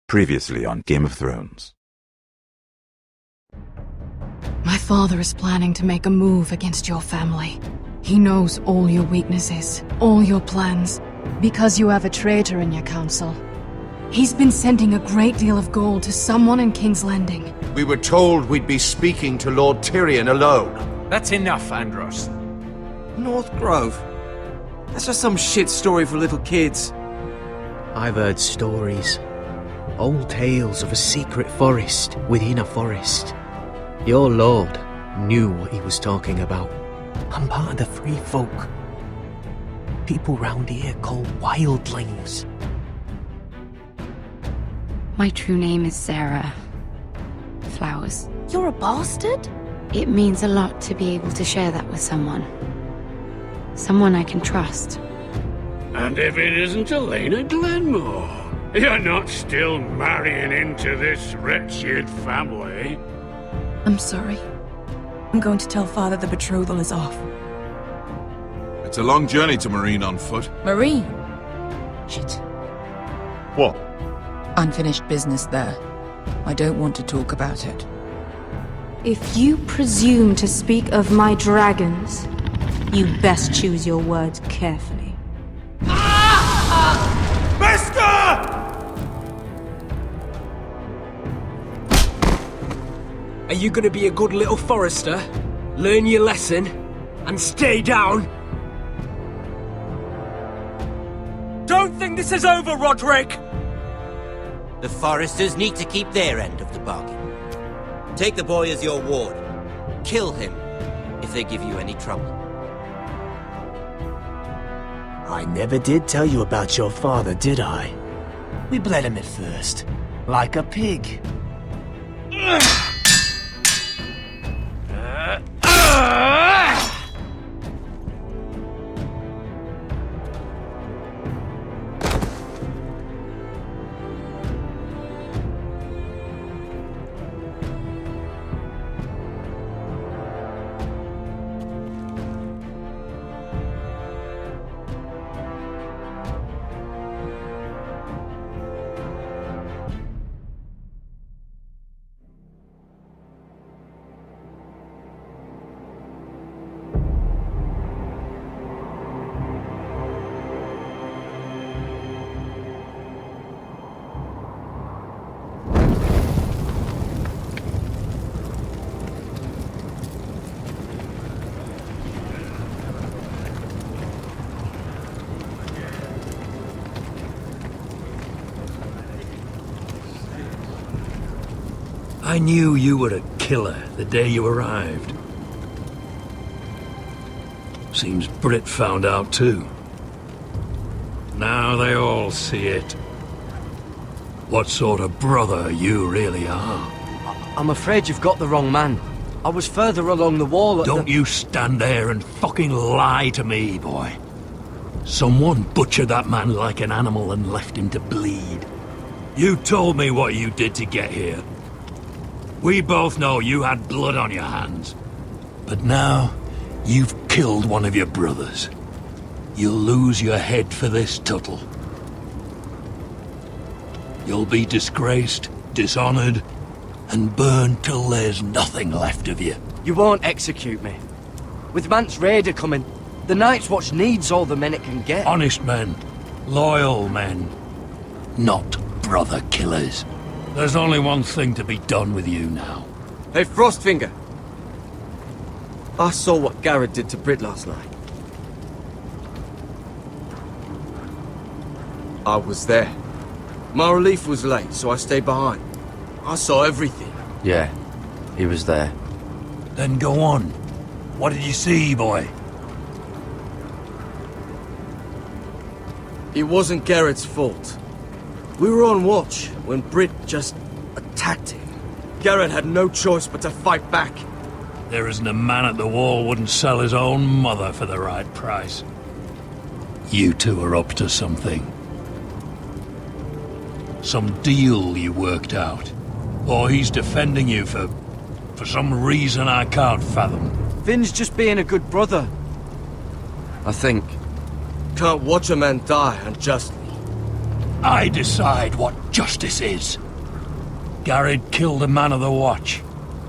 Previously on Game of Thrones. My father is planning to make a move against your family. He knows all your weaknesses, all your plans, because you have a traitor in your council. He's been sending a great deal of gold to someone in King's Landing. We were told we'd be speaking to Lord Tyrion alone. That's enough, Andros. North Grove? That's just some shit story for little kids. I've heard stories. Old tales of a secret forest within a forest. Your lord knew what he was talking about. I'm part of the free folk. People round here called wildlings. My true name is Sarah Flowers. You're a bastard? It means a lot to be able to share that with someone. Someone I can trust. And if it isn't Elena Glenmore, you're not still marrying into this wretched family. I'm sorry. I'm going to tell Father the betrothal is off. It's a long journey to Marine on foot. Marine? Shit. What? Unfinished business there. I don't want to talk about it. If you presume to speak of my dragons, you best choose your words carefully. Are you gonna be a good little forester? Learn your lesson? And stay down? Don't think this is over, Roderick! The foresters need to keep their end of the bargain. Take the boy as your ward. Kill him if they give you any trouble. I never did tell you about your father, did I? We bled him at first, like a pig. I knew you were a killer the day you arrived. Seems Britt found out too. Now they all see it. What sort of brother you really are. I'm afraid you've got the wrong man. I was further along the wall at Don't you stand there and fucking lie to me, boy. Someone butchered that man like an animal and left him to bleed. You told me what you did to get here. We both know you had blood on your hands. But now, you've killed one of your brothers. You'll lose your head for this, Tuttle. You'll be disgraced, dishonored, and burned till there's nothing left of you. You won't execute me. With Mance Raider coming, the Night's Watch needs all the men it can get. Honest men. Loyal men. Not brother killers. There's only one thing to be done with you now. Hey, Frostfinger. I saw what Garrett did to Britt last night. I was there. My relief was late, so I stayed behind. I saw everything. Yeah, he was there. Then go on. What did you see, boy? It wasn't Garrett's fault. We were on watch when Britt just attacked him. Garrett had no choice but to fight back. There isn't a man at the wall wouldn't sell his own mother for the right price. You two are up to something. Some deal you worked out. Or he's defending you for some reason I can't fathom. Finn's just being a good brother. I think. Can't watch a man die unjustly. I decide what justice is. Garrett killed a man of the watch.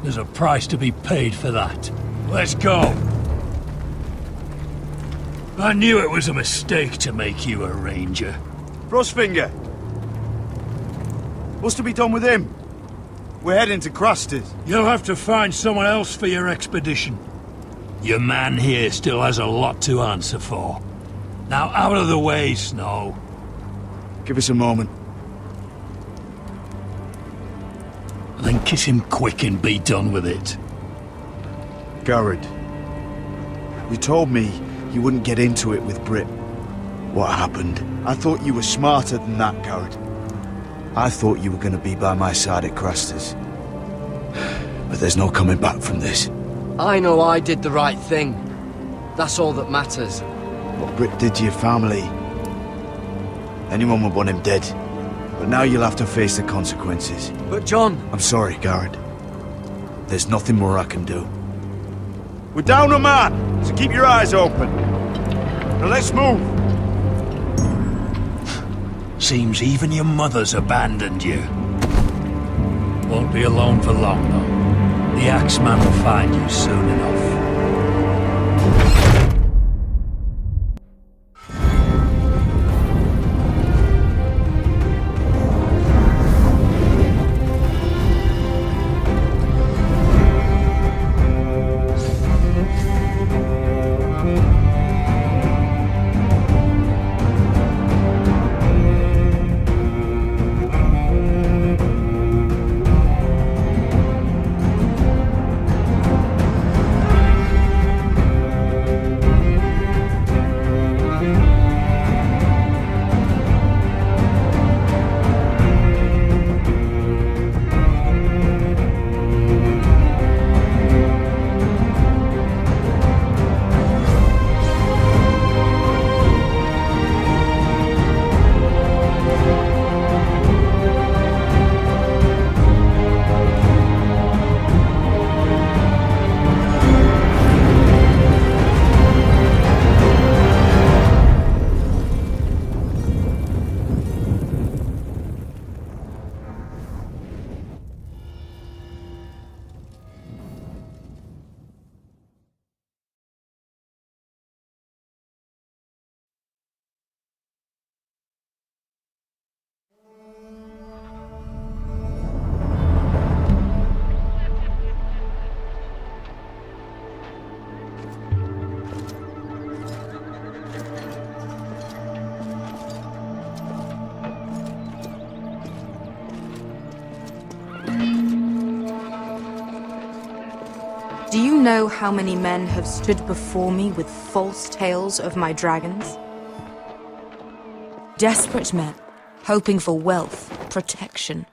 There's a price to be paid for that. Let's go. I knew it was a mistake to make you a ranger. Frostfinger! What's to be done with him? We're heading to Cruster's. You'll have to find someone else for your expedition. Your man here still has a lot to answer for. Now out of the way, Snow. Give us a moment. Then kiss him quick and be done with it. Garrett, you told me you wouldn't get into it with Britt. What happened? I thought you were smarter than that, Garrett. I thought you were going to be by my side at Cruster's. But there's no coming back from this. I know I did the right thing. That's all that matters. What Britt did to your family, anyone would want him dead. But now you'll have to face the consequences. But John... I'm sorry, Garrett. There's nothing more I can do. We're down a man, so keep your eyes open. Now let's move. Seems even your mother's abandoned you. Won't be alone for long, though. The Axeman will find you soon enough. Do you know how many men have stood before me with false tales of my dragons? Desperate men, hoping for wealth, protection.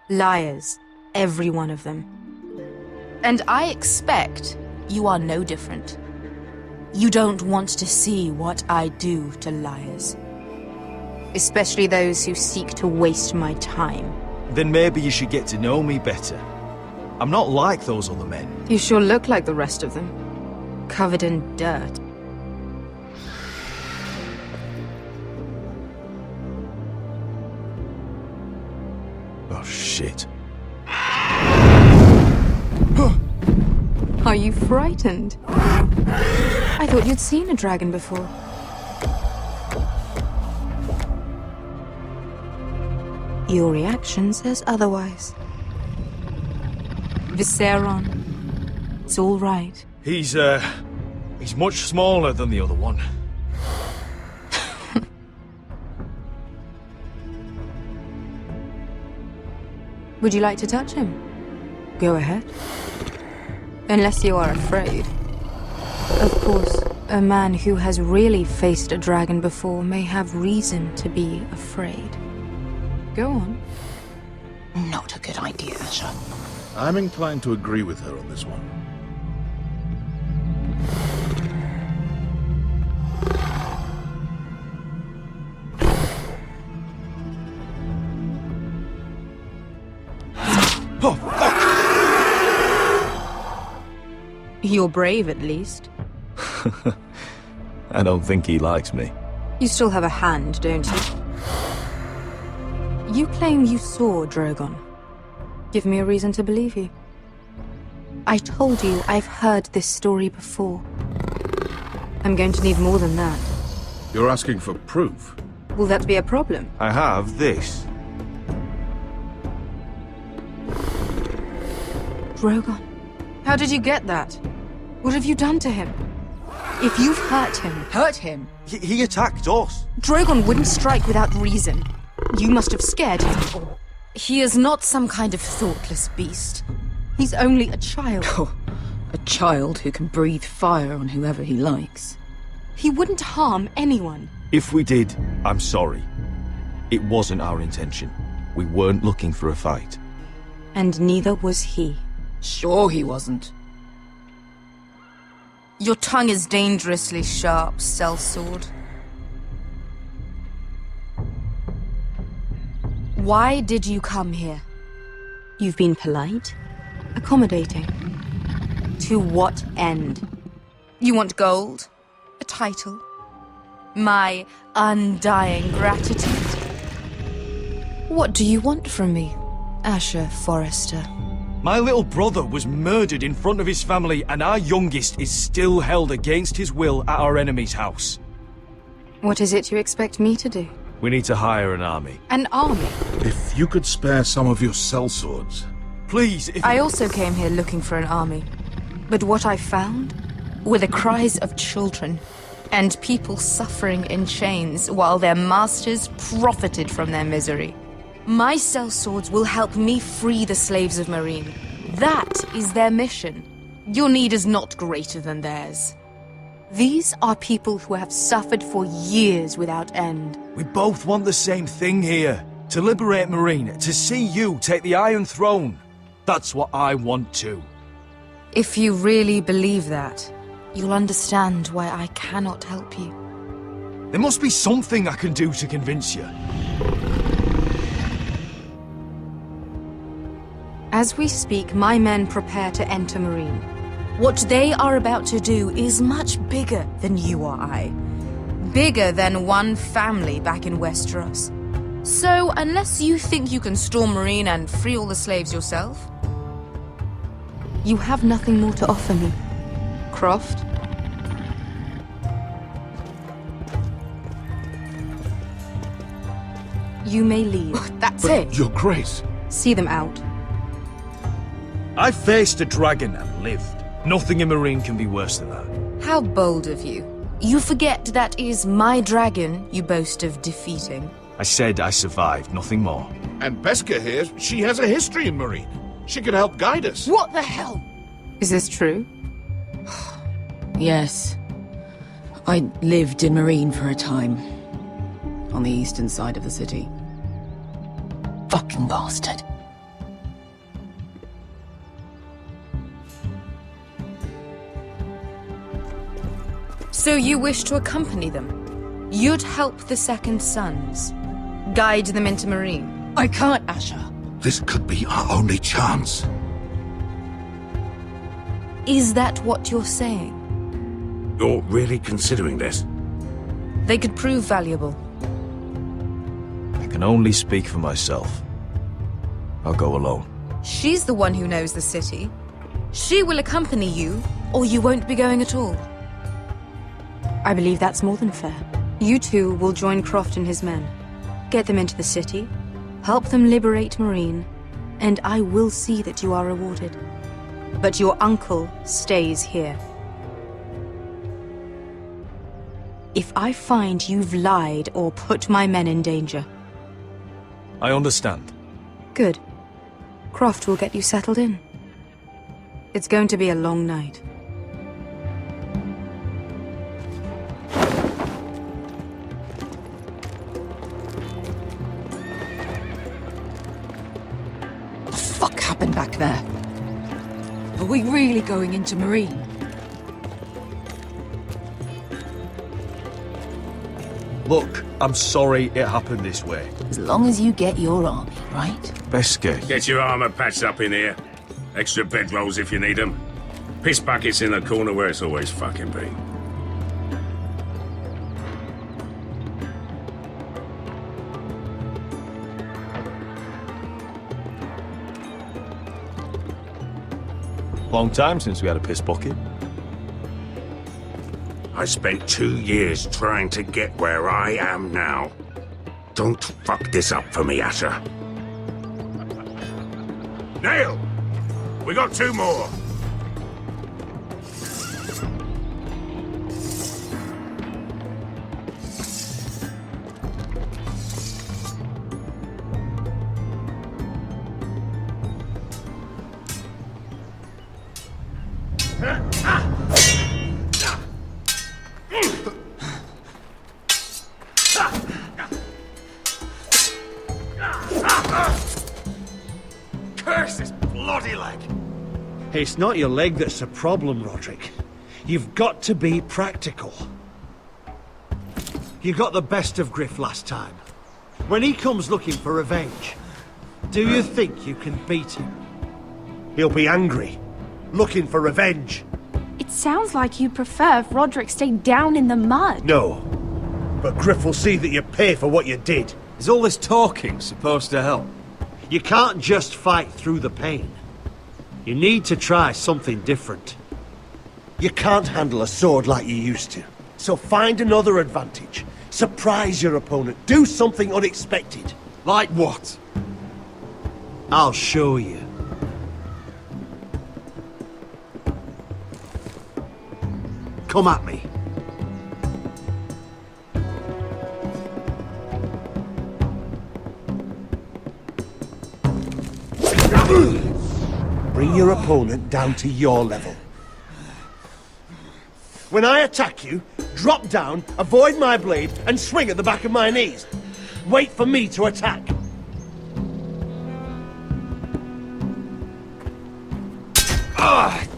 Liars, every one of them. And I expect you are no different. You don't want to see what I do to liars. Especially those who seek to waste my time. Then maybe you should get to know me better. I'm not like those other men. You sure look like the rest of them. Covered in dirt. Oh, shit. Are you frightened? I thought you'd seen a dragon before. Your reaction says otherwise. Viseron. It's all right. He's much smaller than the other one. Would you like to touch him? Go ahead. Unless you are afraid. Of course, a man who has really faced a dragon before may have reason to be afraid. Go on. Not a good idea, sir. I'm inclined to agree with her on this one. Oh, fuck! You're brave, at least. I don't think he likes me. You still have a hand, don't you? You claim you saw Drogon. Give me a reason to believe you. I told you I've heard this story before. I'm going to need more than that. You're asking for proof? Will that be a problem? I have this. Drogon. How did you get that? What have you done to him? If you've hurt him... Hurt him? He attacked us. Drogon wouldn't strike without reason. You must have scared him. Or he is not some kind of thoughtless beast. He's only a child. Oh, a child who can breathe fire on whoever he likes. He wouldn't harm anyone. If we did, I'm sorry. It wasn't our intention. We weren't looking for a fight. And neither was he. Sure he wasn't. Your tongue is dangerously sharp, sellsword. Why did you come here? You've been polite, accommodating. To what end? You want gold? A title? My undying gratitude? What do you want from me, Asher Forrester? My little brother was murdered in front of his family, and our youngest is still held against his will at our enemy's house. What is it you expect me to do? We need to hire an army. An army? If you could spare some of your sellswords. Please, if... I also came here looking for an army. But what I found were the cries of children and people suffering in chains while their masters profited from their misery. My sellswords will help me free the slaves of Meereen. That is their mission. Your need is not greater than theirs. These are people who have suffered for years without end. We both want the same thing here. To liberate Meereen, to see you take the Iron Throne. That's what I want too. If you really believe that, you'll understand why I cannot help you. There must be something I can do to convince you. As we speak, my men prepare to enter Meereen. What they are about to do is much bigger than you or I. Bigger than one family back in Westeros. So, unless you think you can storm Meereen and free all the slaves yourself, you have nothing more to offer me, Croft. You may leave. That's it. Your Grace. See them out. I faced a dragon and lived. Nothing in Meereen can be worse than that. How bold of you. You forget that is my dragon you boast of defeating. I said I survived, nothing more. And Beskha here, she has a history in Meereen. She could help guide us. What the hell? Is this true? Yes. I lived in Meereen for a time. On the eastern side of the city. Fucking bastard. So you wish to accompany them? You'd help the Second Sons? Guide them into Meereen? I can't, Asher. This could be our only chance. Is that what you're saying? You're really considering this? They could prove valuable. I can only speak for myself. I'll go alone. She's the one who knows the city. She will accompany you, or you won't be going at all. I believe that's more than fair. You two will join Croft and his men. Get them into the city, help them liberate Meereen, and I will see that you are rewarded. But your uncle stays here. If I find you've lied or put my men in danger... I understand. Good. Croft will get you settled in. It's going to be a long night. What happened back there? Are we really going into Meereen? Look, I'm sorry it happened this way. As long as you get your army, right? Beskha. Get your armor patched up in here. Extra bedrolls if you need them. Piss buckets in the corner where it's always fucking been. Long time since we had a piss bucket. I spent 2 years trying to get where I am now. Don't fuck this up for me, Asher. Nail! We got 2 more! Curse this bloody leg! It's not your leg that's a problem, Roderick. You've got to be practical. You got the best of Griff last time. When he comes looking for revenge, do you think you can beat him? He'll be angry, looking for revenge. It sounds like you'd prefer if Roderick stayed down in the mud. No, but Griff will see that you pay for what you did. Is all this talking supposed to help? You can't just fight through the pain. You need to try something different. You can't handle a sword like you used to. So find another advantage. Surprise your opponent. Do something unexpected. Like what? I'll show you. Come at me. Bring your opponent down to your level. When I attack you, drop down, avoid my blade, and swing at the back of my knees. Wait for me to attack.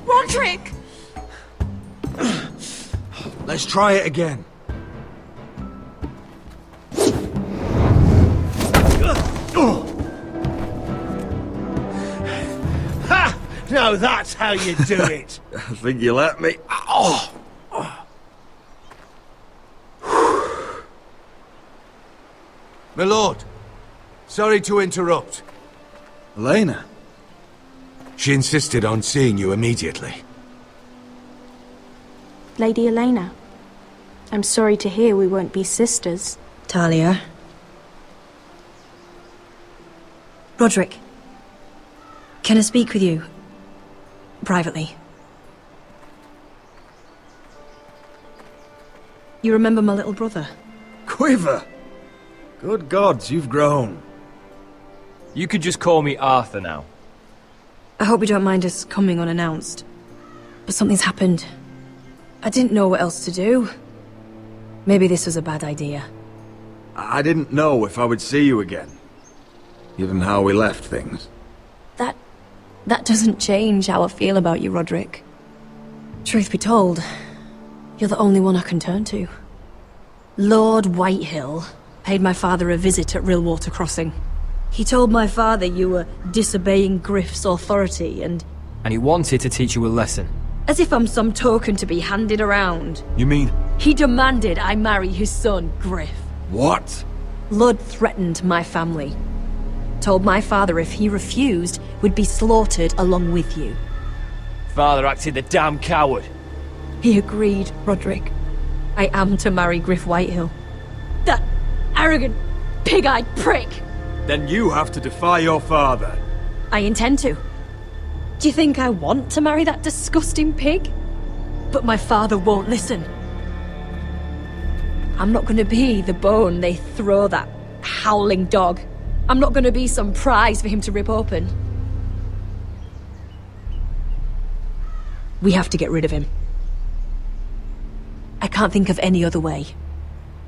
Roderick! Let's try it again. Ha! Now that's how you do it. I think you let me. Oh! My lord, sorry to interrupt. Elena? She insisted on seeing you immediately. Lady Elena, I'm sorry to hear we won't be sisters. Talia. Roderick. Can I speak with you? Privately. You remember my little brother? Quiver! Good gods, you've grown. You could just call me Arthur now. I hope you don't mind us coming unannounced. But something's happened. I didn't know what else to do. Maybe this was a bad idea. I didn't know if I would see you again, given how we left things. That doesn't change how I feel about you, Roderick. Truth be told, you're the only one I can turn to. Lord Whitehill paid my father a visit at Rillwater Crossing. He told my father you were disobeying Griff's authority and he wanted to teach you a lesson. as if I'm some token to be handed around. You mean? He demanded I marry his son, Griff. What? Lud threatened my family. Told my father if he refused, we'd be slaughtered along with you. Father acted the damn coward. He agreed, Roderick. I am to marry Griff Whitehill. That arrogant, pig-eyed prick! Then you have to defy your father. I intend to. Do you think I want to marry that disgusting pig? But my father won't listen. I'm not gonna be the bone they throw that howling dog. I'm not gonna be some prize for him to rip open. We have to get rid of him. I can't think of any other way.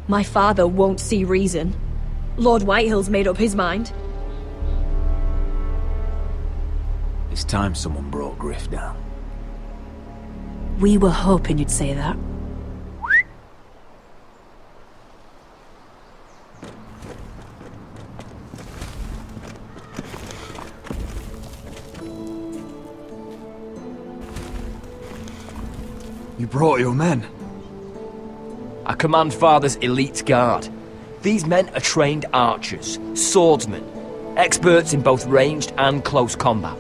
My father won't see reason. Lord Whitehill's made up his mind. It's time someone brought Griff down. We were hoping you'd say that. You brought your men. I command Father's elite guard. These men are trained archers, swordsmen, experts in both ranged and close combat.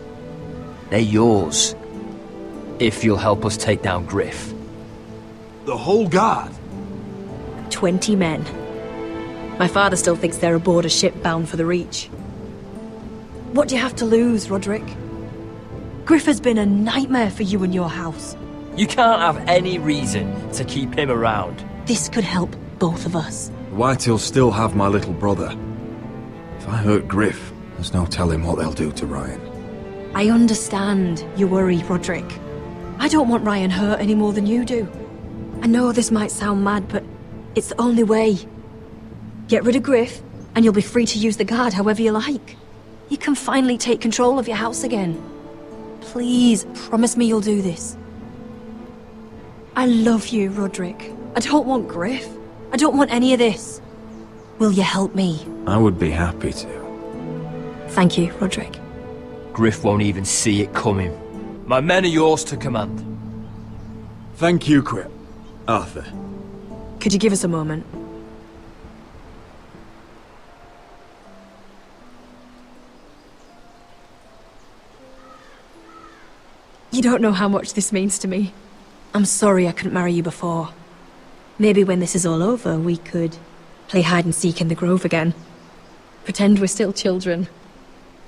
They're yours. If you'll help us take down Griff. The whole guard? 20 men. My father still thinks they're aboard a ship bound for the Reach. What do you have to lose, Roderick? Griff has been a nightmare for you and your house. You can't have any reason to keep him around. This could help both of us. Whitehills still have my little brother. If I hurt Griff, there's no telling what they'll do to Ryan. I understand your worry, Roderick. I don't want Ryan hurt any more than you do. I know this might sound mad, but it's the only way. Get rid of Griff, and you'll be free to use the guard however you like. You can finally take control of your house again. Please, promise me you'll do this. I love you, Roderick. I don't want Griff. I don't want any of this. Will you help me? I would be happy to. Thank you, Roderick. Griff won't even see it coming. My men are yours to command. Thank you, Quip. Arthur. Could you give us a moment? You don't know how much this means to me. I'm sorry I couldn't marry you before. Maybe when this is all over, we could play hide and seek in the grove again. Pretend we're still children.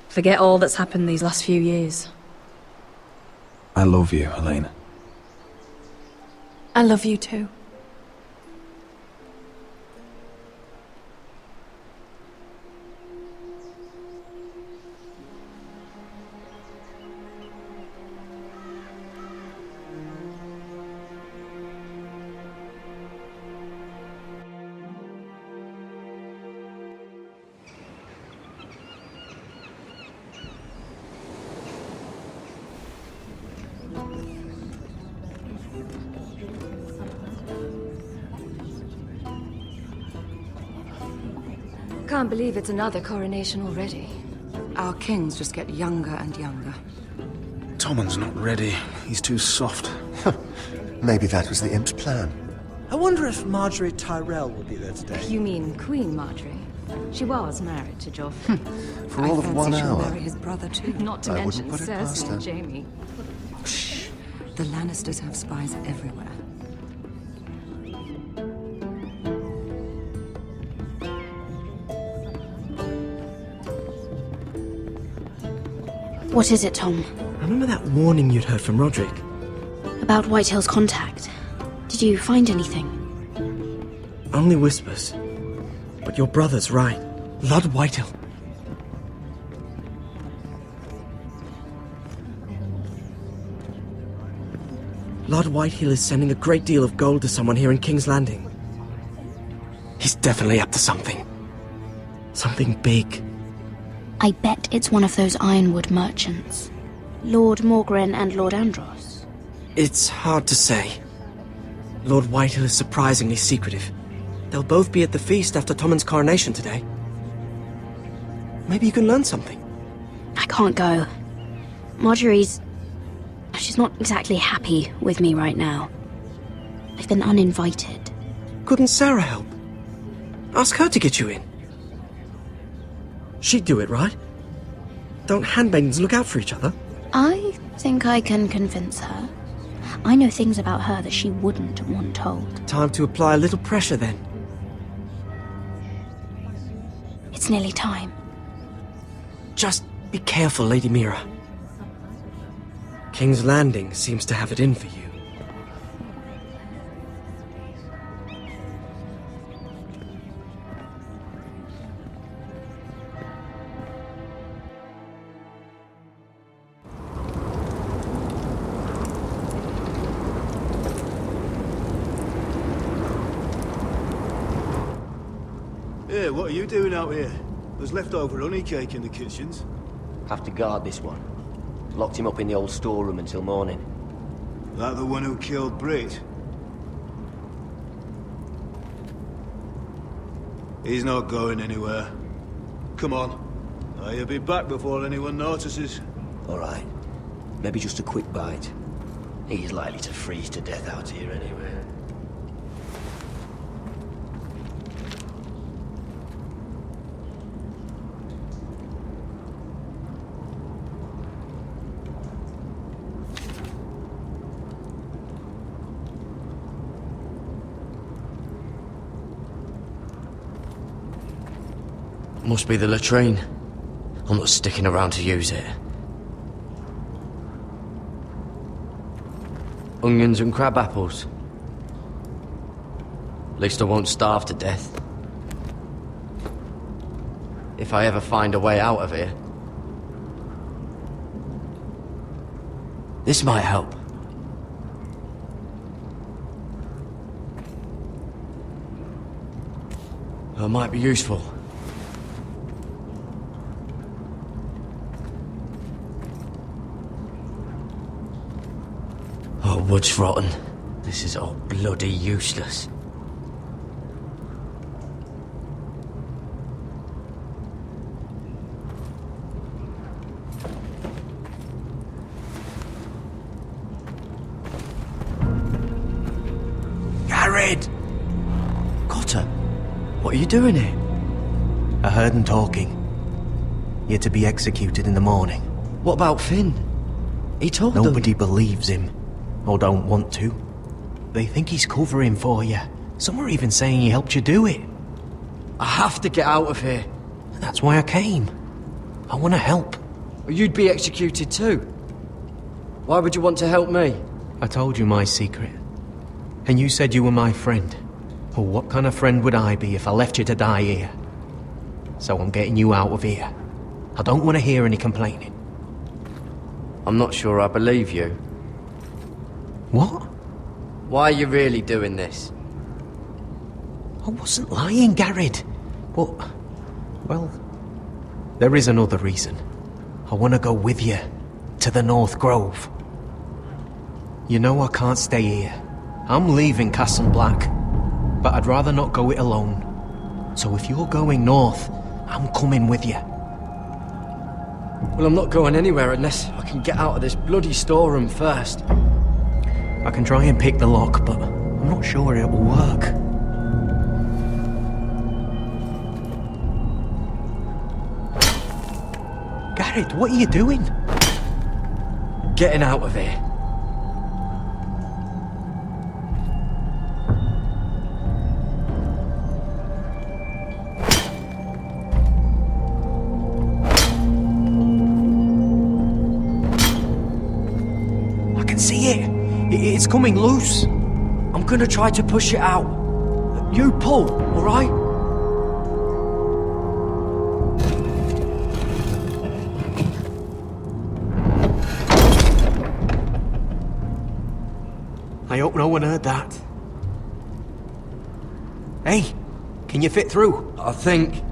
Forget all that's happened these last few years. I love you, Helena. I love you too. Can't believe it's another coronation already. Our kings just get younger and younger. Tommen's not ready. He's too soft. Maybe that was the imp's plan. I wonder if Marjorie Tyrell will be there today. You mean Queen Marjorie? She was married to Joffrey. For all of 1 she'll hour. marry his brother too. Not to I mention wouldn't put it past Cersei her. and Jaime. Shh. The Lannisters have spies everywhere. What is it, Tom? Remember that warning you'd heard from Roderick? About Whitehill's contact. Did you find anything? Only whispers. But your brother's right. Lord Whitehill. Lord Whitehill is sending a great deal of gold to someone here in King's Landing. He's definitely up to something. Something big. I bet it's one of those ironwood merchants. Lord Morgren and Lord Andros. It's hard to say. Lord Whitehill is surprisingly secretive. They'll both be at the feast after Tommen's coronation today. Maybe you can learn something. I can't go. She's not exactly happy with me right now. I've been uninvited. Couldn't Sarah help? Ask her to get you in. She'd do it, right? Don't handmaidens look out for each other? I think I can convince her. I know things about her that she wouldn't want told. Time to apply a little pressure then. It's nearly time. Just be careful, Lady Mira. King's Landing seems to have it in for you. Yeah, what are you doing out here? There's leftover honey cake in the kitchens. Have to guard this one. Locked him up in the old storeroom until morning. That the one who killed Brit? He's not going anywhere. Come on. He'll be back before anyone notices. All right. Maybe just a quick bite. He's likely to freeze to death out here anyway. Must be the latrine. I'm not sticking around to use it. Onions and crab apples. At least I won't starve to death. If I ever find a way out of here. This might help. It might be useful. Oh, wood's rotten. This is all bloody useless. Garrett! Cotter, what are you doing here? I heard them talking. You're to be executed in the morning. What about Finn? He told them... Nobody believes him. Or don't want to. They think he's covering for you. Some are even saying he helped you do it. I have to get out of here. That's why I came. I want to help. You'd be executed too. Why would you want to help me? I told you my secret. And you said you were my friend. Well, what kind of friend would I be if I left you to die here? So I'm getting you out of here. I don't want to hear any complaining. I'm not sure I believe you. What? Why are you really doing this? I wasn't lying, Garrett. But, well, there is another reason. I want to go with you to the North Grove. You know I can't stay here. I'm leaving Castle Black, but I'd rather not go it alone. So if you're going north, I'm coming with you. Well, I'm not going anywhere unless I can get out of this bloody storeroom first. I can try and pick the lock, but I'm not sure it will work. Garrett, what are you doing? Getting out of here. I can see it. It's coming loose. I'm gonna try to push it out. You pull, alright? I hope no one heard that. Hey, can you fit through? I think.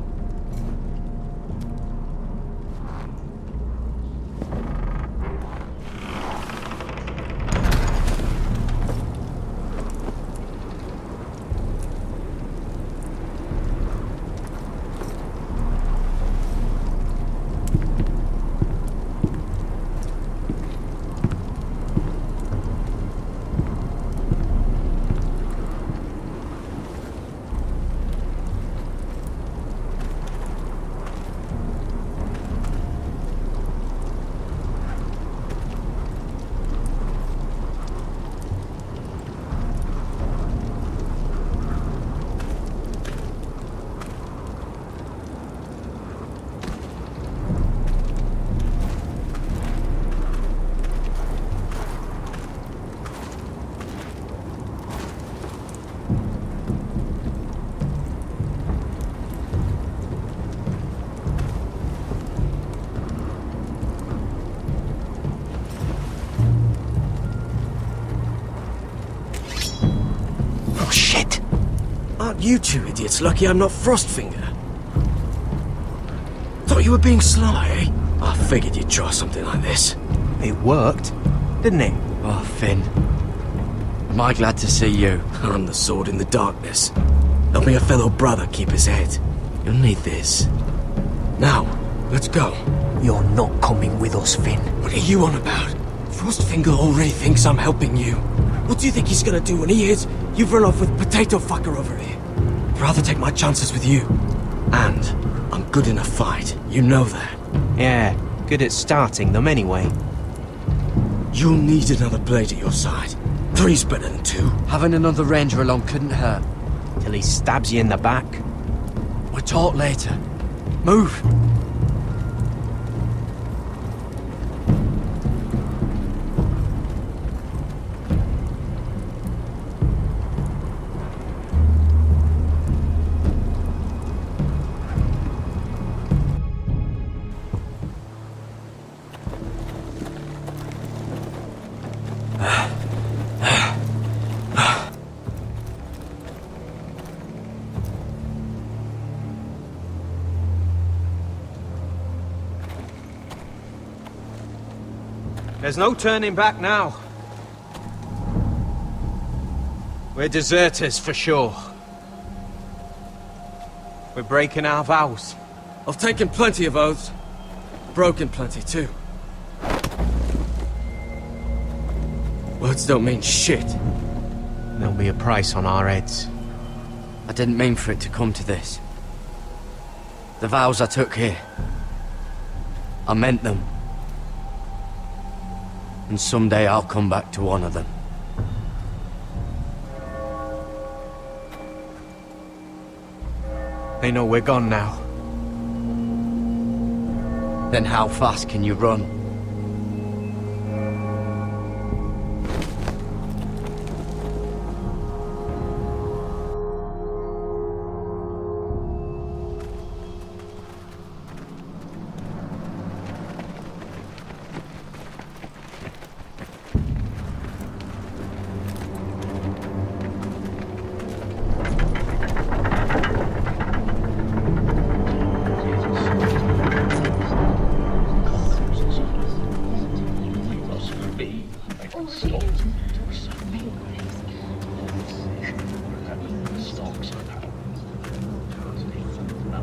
You two idiots lucky I'm not Frostfinger. Thought you were being sly, eh? I figured you'd try something like this. It worked, didn't it? Oh, Finn. Am I glad to see you? I'm the sword in the darkness. Helping a fellow brother keep his head. You'll need this. Now, let's go. You're not coming with us, Finn. What are you on about? Frostfinger already thinks I'm helping you. What do you think he's gonna do when he hears you've run off with Potato Fucker over here? I'd rather take my chances with you. And I'm good in a fight. You know that. Yeah, good at starting them anyway. You'll need another blade at your side. 3's better than 2. Having another ranger along couldn't hurt. Till he stabs you in the back. We'll talk later. Move! There's no turning back now. We're deserters for sure. We're breaking our vows. I've taken plenty of oaths. Broken plenty too. Words don't mean shit. There'll be a price on our heads. I didn't mean for it to come to this. The vows I took here, I meant them. And someday I'll come back to honor them. They know we're gone now. Then how fast can you run?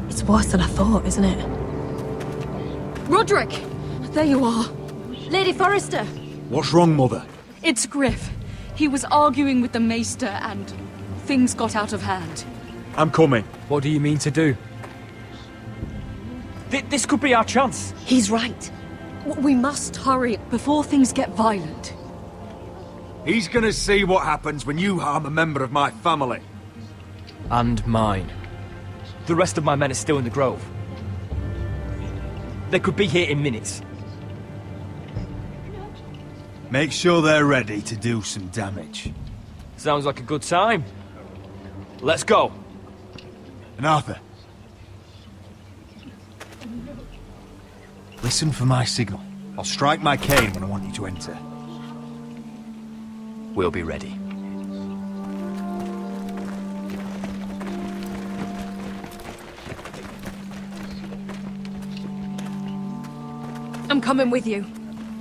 It's worse than I thought, isn't it? Roderick! There you are. Lady Forrester! What's wrong, Mother? It's Griff. He was arguing with the Maester and things got out of hand. I'm coming. What do you mean to do? This could be our chance. He's right. We must hurry before things get violent. He's gonna see what happens when you harm a member of my family. And mine. The rest of my men are still in the grove. They could be here in minutes. Make sure they're ready to do some damage. Sounds like a good time. Let's go. And Arthur, listen for my signal. I'll strike my cane when I want you to enter. We'll be ready. I'm coming with you.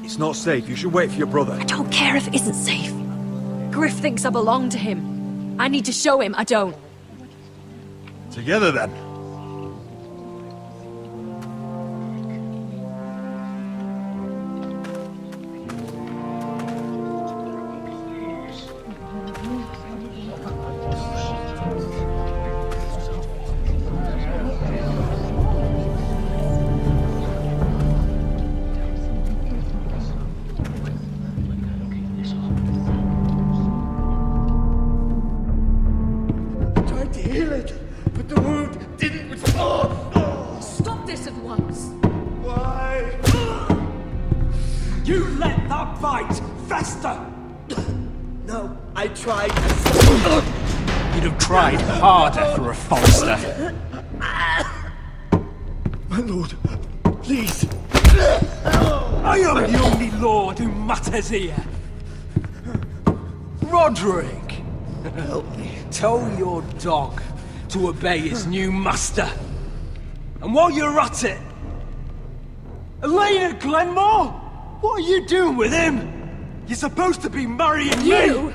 It's not safe. You should wait for your brother. I don't care if it isn't safe. Griff thinks I belong to him. I need to show him I don't. Together then. Stop this at once! Why? You let that bite fester! No, I tried. You'd have tried harder for a Forrester. My lord, please. I am the only lord who matters here. Roderick! Tell your dog to obey his new master. And while you're at it, Elena Glenmore? What are you doing with him? You're supposed to be marrying You? me!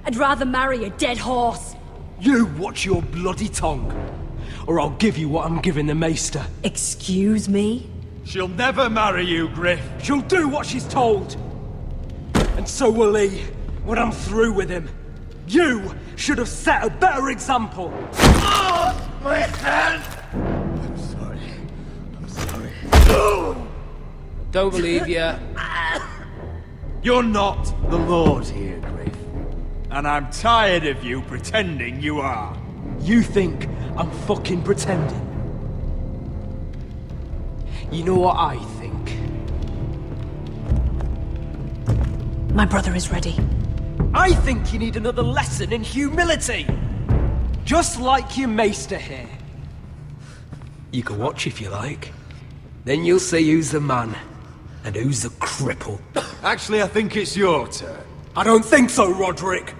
I'd rather marry a dead horse. you watch your bloody tongue, or I'll give you what I'm giving the Maester. Excuse me? She'll never marry you, Griff. She'll do what she's told. And so will he, when I'm through with him. You should have set a better example. Oh, my hand! I'm sorry. I'm sorry. Don't believe you. You're not the Lord here, Griff. And I'm tired of you pretending you are. You think I'm fucking pretending? You know what I think? My brother is ready. I think you need another lesson in humility. Just like your maester here. You can watch if you like. Then you'll see who's the man and who's the cripple. Actually, I think it's your turn. I don't think so, Roderick.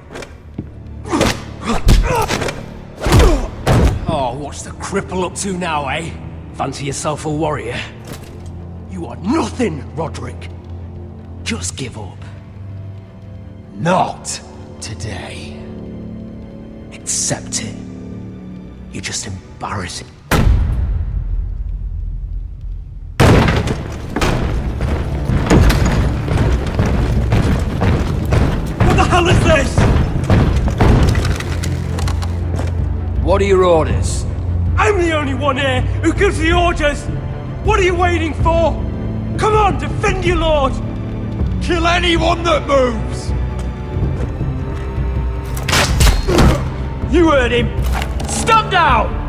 Oh, what's the cripple up to now, eh? Fancy yourself a warrior? You are nothing, Roderick. Just give up. Not today. Accept it. You're just embarrassing. What the hell is this? What are your orders? I'm the only one here who gives the orders! What are you waiting for? Come on, defend your lord! Kill anyone that moves! You heard him! Stand down!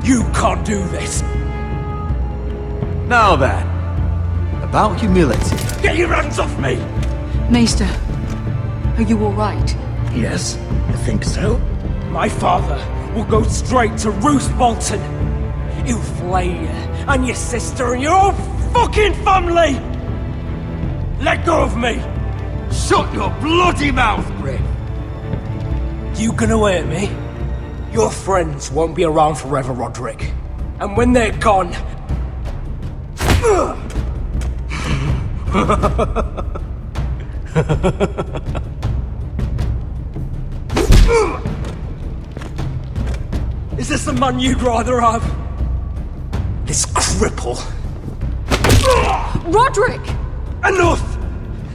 You can't do this! Now then, about humility. Get your hands off me! Maester, are you all right? Yes, I think so. My father will go straight to Roose Bolton. He'll flay you, and your sister, and your whole fucking family! Let go of me! Shut your bloody mouth, Griff! You gonna hurt me? Your friends won't be around forever, Roderick. And when they're gone... Is this the man you'd rather have? This cripple? Roderick! Enough!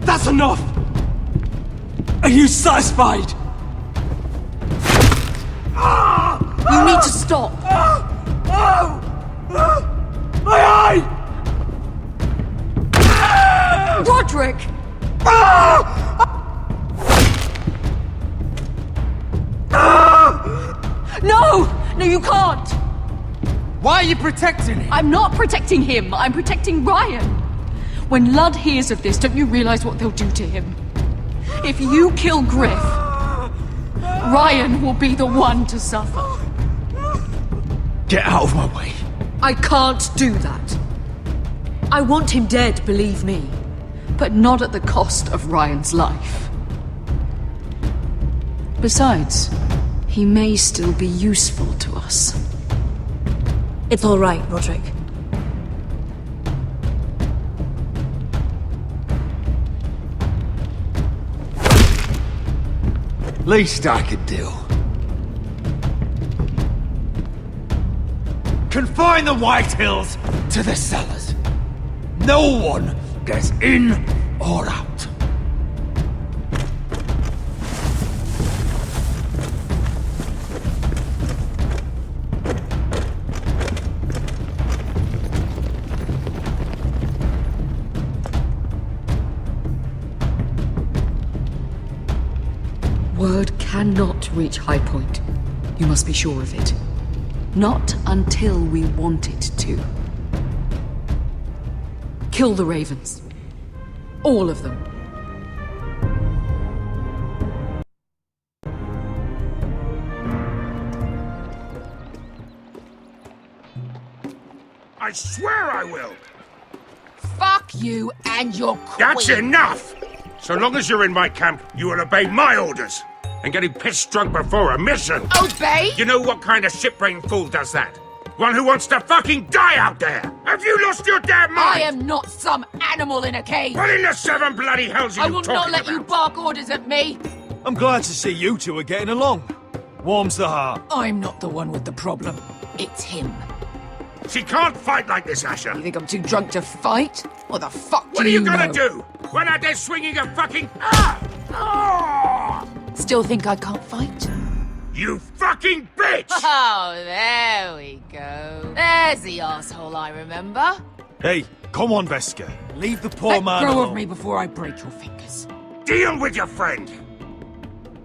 That's enough! Are you satisfied? You need to stop! My eye! Roderick! No! No, you can't! Why are you protecting him? I'm not protecting him. I'm protecting Ryan. When Ludd hears of this, don't you realize what they'll do to him? If you kill Griff, Ryan will be the one to suffer. Get out of my way. I can't do that. I want him dead, believe me. But not at the cost of Ryan's life. Besides, he may still be useful to us. It's all right, Roderick. Least I could do. Confine the White Hills to the cellars. No one gets in or out. Word cannot reach High Point. You must be sure of it. Not until we want it to. Kill the Ravens. All of them. I swear I will! Fuck you and your queen. That's enough! So long as you're in my camp, you will obey my orders. And getting pissed drunk before a mission. Obey? You know what kind of shit-brained fool does that? One who wants to fucking die out there! Have you lost your damn mind? I am not some animal in a cage. What in the seven bloody hells are I you will talking not let about? you bark orders at me. I'm glad to see you two are getting along. Warms the heart. I'm not the one with the problem. It's him. She can't fight like this, Asher. You think I'm too drunk to fight? What the fuck What do are you know? gonna do? When out there swinging a fucking... Still think I can't fight? You fucking bitch! Oh, there we go. There's the asshole I remember. Hey, come on, Veska. Leave the poor Let man go alone. of me before I break your fingers. Deal with your friend.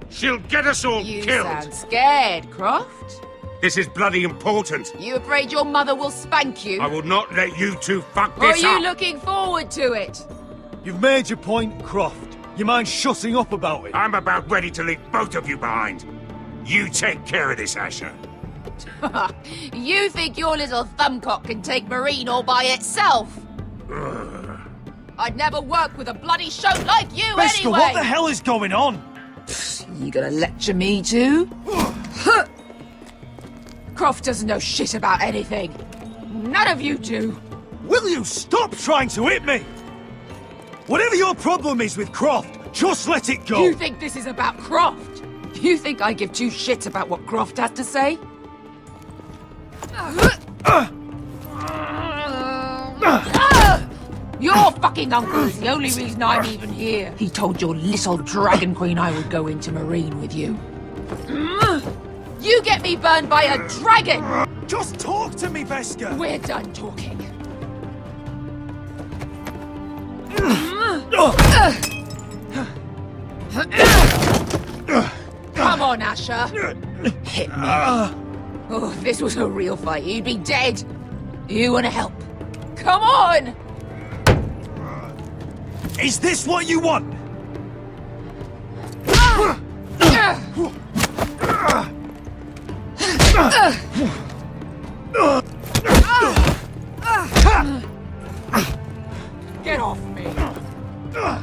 She'll get us all You killed. sound scared, Croft. This is bloody important. You afraid your mother will spank you? I will not let you two fuck Or are this you up. looking forward to it? You've made your point, Croft. You mind shutting up about it? I'm about ready to leave both of you behind. You take care of this, Asher. You think your little thumbcock can take Marine all by itself? I'd never work with a bloody shote like you Beskar, anyway! what the hell is going on? You gonna lecture me too? Croft doesn't know shit about anything. None of you do. Will you stop trying to hit me? Whatever your problem is with Croft, just let it go. You think this is about Croft? You think I give two shits about what Croft has to say? Your fucking uncle's the only reason I'm even here. He told your little dragon queen I would go into Marine with you. You get me burned by a dragon! Just talk to me, Beskar! We're done talking. Come on, Asher. Hit me. Oh, if this was a real fight, you'd be dead. You wanna help? Come on! Is this what you want? Get off me! I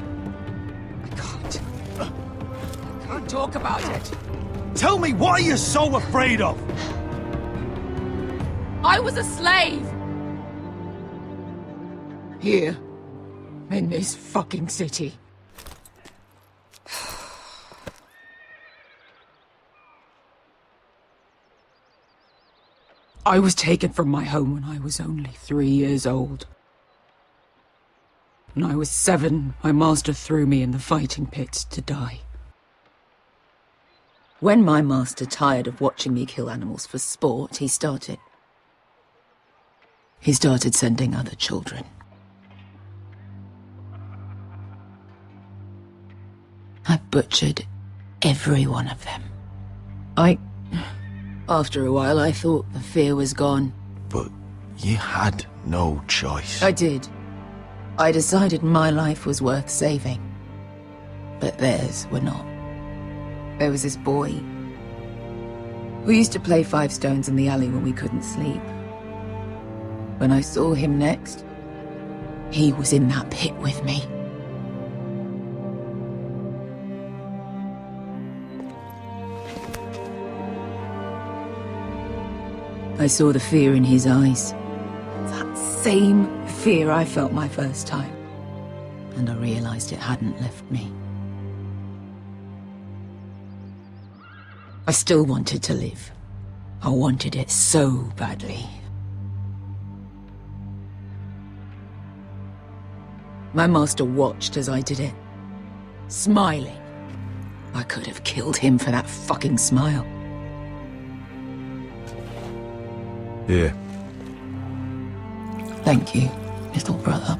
can't talk about it. Tell me, what are you so afraid of? I was a slave! Here. In this fucking city. I was taken from my home when I was only 3 years old. When I was 7, my master threw me in the fighting pits to die. When my master tired of watching me kill animals for sport, he started sending other children. I butchered every one of them. After a while, I thought the fear was gone. But you had no choice. I did. I decided my life was worth saving. But theirs were not. There was this boy. We used to play 5 stones in the alley when we couldn't sleep. When I saw him next, he was in that pit with me. I saw the fear in his eyes. That same fear I felt my first time. And I realized it hadn't left me. I still wanted to live. I wanted it so badly. My master watched as I did it, smiling. I could have killed him for that fucking smile. Here. Thank you, little brother.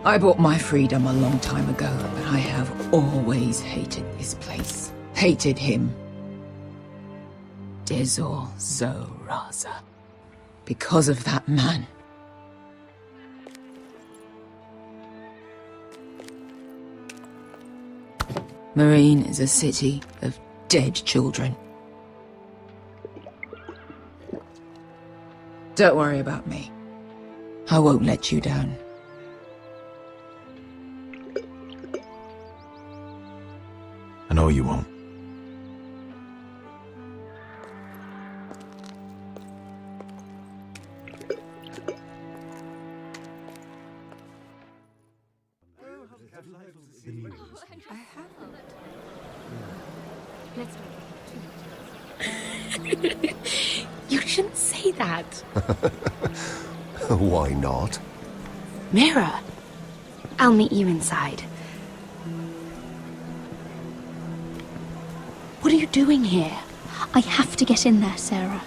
I bought my freedom a long time ago, but I have always hated this place. Hated him. Dezor Zoraza. Because of that man. Marine is a city of dead children. Don't worry about me. I won't let you down. I know you won't. You shouldn't say that. Why not? Mira, I'll meet you inside. What are you doing here? I have to get in there, Sarah.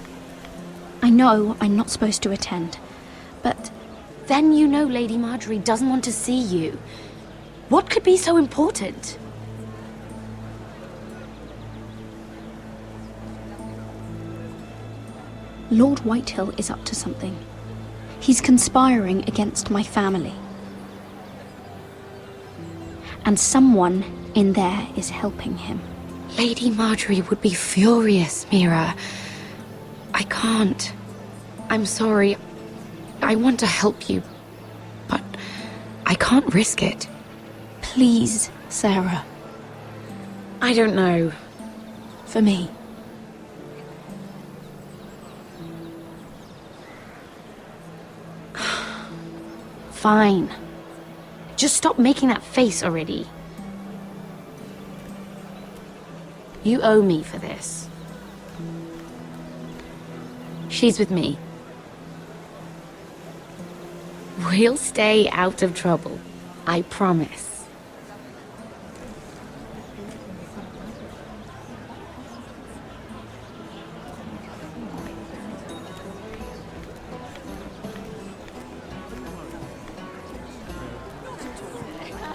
I know I'm not supposed to attend, Then you know Lady Marjorie doesn't want to see you. What could be so important? Lord Whitehill is up to something. He's conspiring against my family. And someone in there is helping him. Lady Marjorie would be furious, Mira. I can't. I'm sorry. I want to help you, but I can't risk it. Please, Sarah. I don't know. For me. Fine. Just stop making that face already. You owe me for this. She's with me. We'll stay out of trouble. I promise.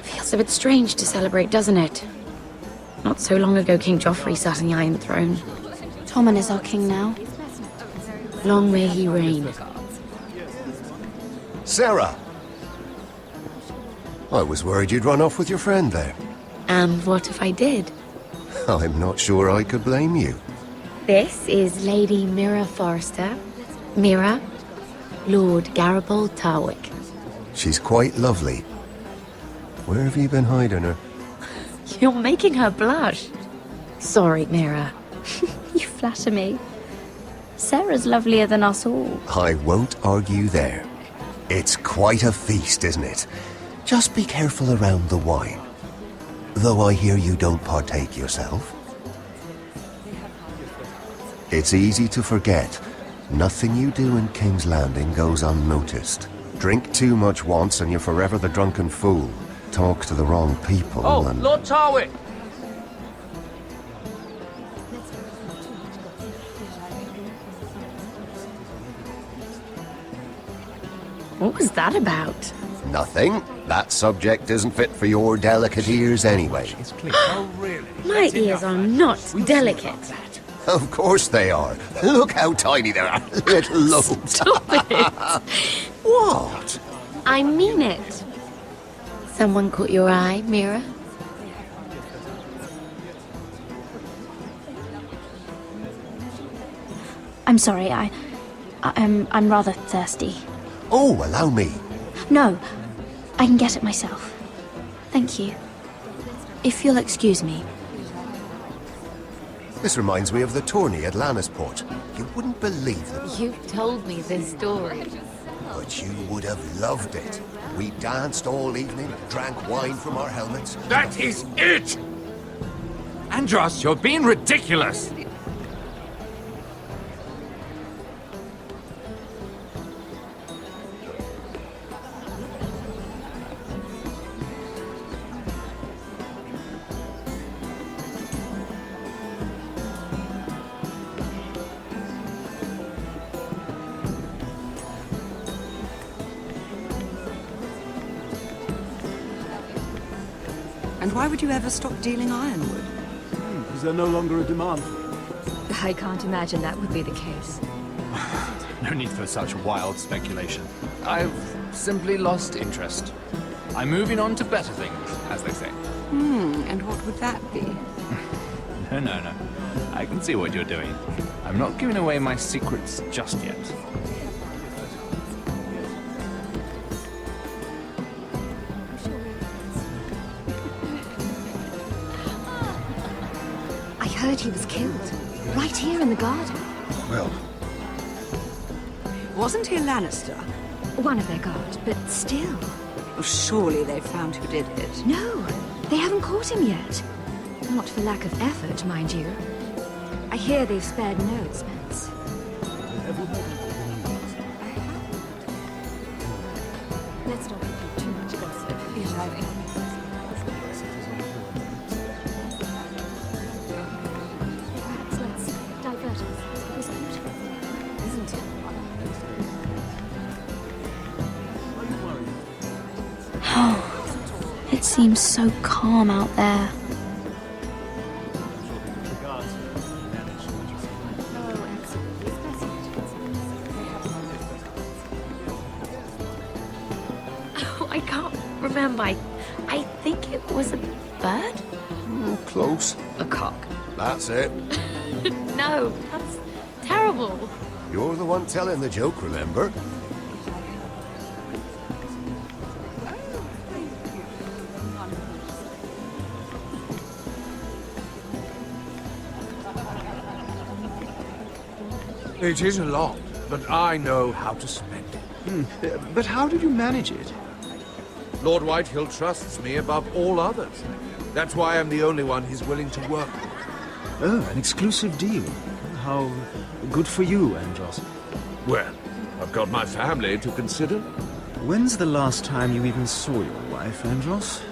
Feels a bit strange to celebrate, doesn't it? Not so long ago, King Joffrey sat on the Iron Throne. Tommen is our king now. Long may he reign. Sarah! I was worried you'd run off with your friend there. And what if I did? I'm not sure I could blame you. This is Lady Mira Forrester. Mira, Lord Garibald Tarwick. She's quite lovely. Where have you been hiding her? You're making her blush. Sorry, Mira. You flatter me. Sarah's lovelier than us all. I won't argue there. It's quite a feast, isn't it? Just be careful around the wine. Though I hear you don't partake yourself. It's easy to forget. Nothing you do in King's Landing goes unnoticed. Drink too much once and you're forever the drunken fool. Talk to the wrong people and... Lord Tarwick! What was that about? Nothing. That subject isn't fit for your delicate ears anyway. My ears are not delicate. Of course they are. Look how tiny they are. Little lobes. Stop it. What? I mean it. Someone caught your eye, Mira? I'm sorry, I'm rather thirsty. Oh, allow me. No, I can get it myself. Thank you. If you'll excuse me. This reminds me of the tourney at Lannisport. You wouldn't believe it. You've told me this story. But you would have loved it. We danced all evening, drank wine from our helmets. That is it! Andros, you're being ridiculous! And why would you ever stop dealing ironwood? Is there no longer a demand? I can't imagine that would be the case. No need for such wild speculation. I've simply lost interest. I'm moving on to better things, as they say. And what would that be? No. I can see what you're doing. I'm not giving away my secrets just yet. I heard he was killed. Right here in the garden. Well... Wasn't he a Lannister? One of their guard, but still. Well, surely they found who did it. No, they haven't caught him yet. Not for lack of effort, mind you. I hear they've spared no expense. Let's not repeat too much gossip. Perhaps let's divert ourselves with this beautiful thing, isn't it? seems so calm out there. Oh, I can't remember. I think it was a bird? Oh, close. A cock. That's it. No, that's terrible. You're the one telling the joke, remember? It is a lot, but I know how to spend it. But how did you manage it? Lord Whitehill trusts me above all others. That's why I'm the only one he's willing to work with. Oh, an exclusive deal. How good for you, Andros. Well, I've got my family to consider. When's the last time you even saw your wife, Andros?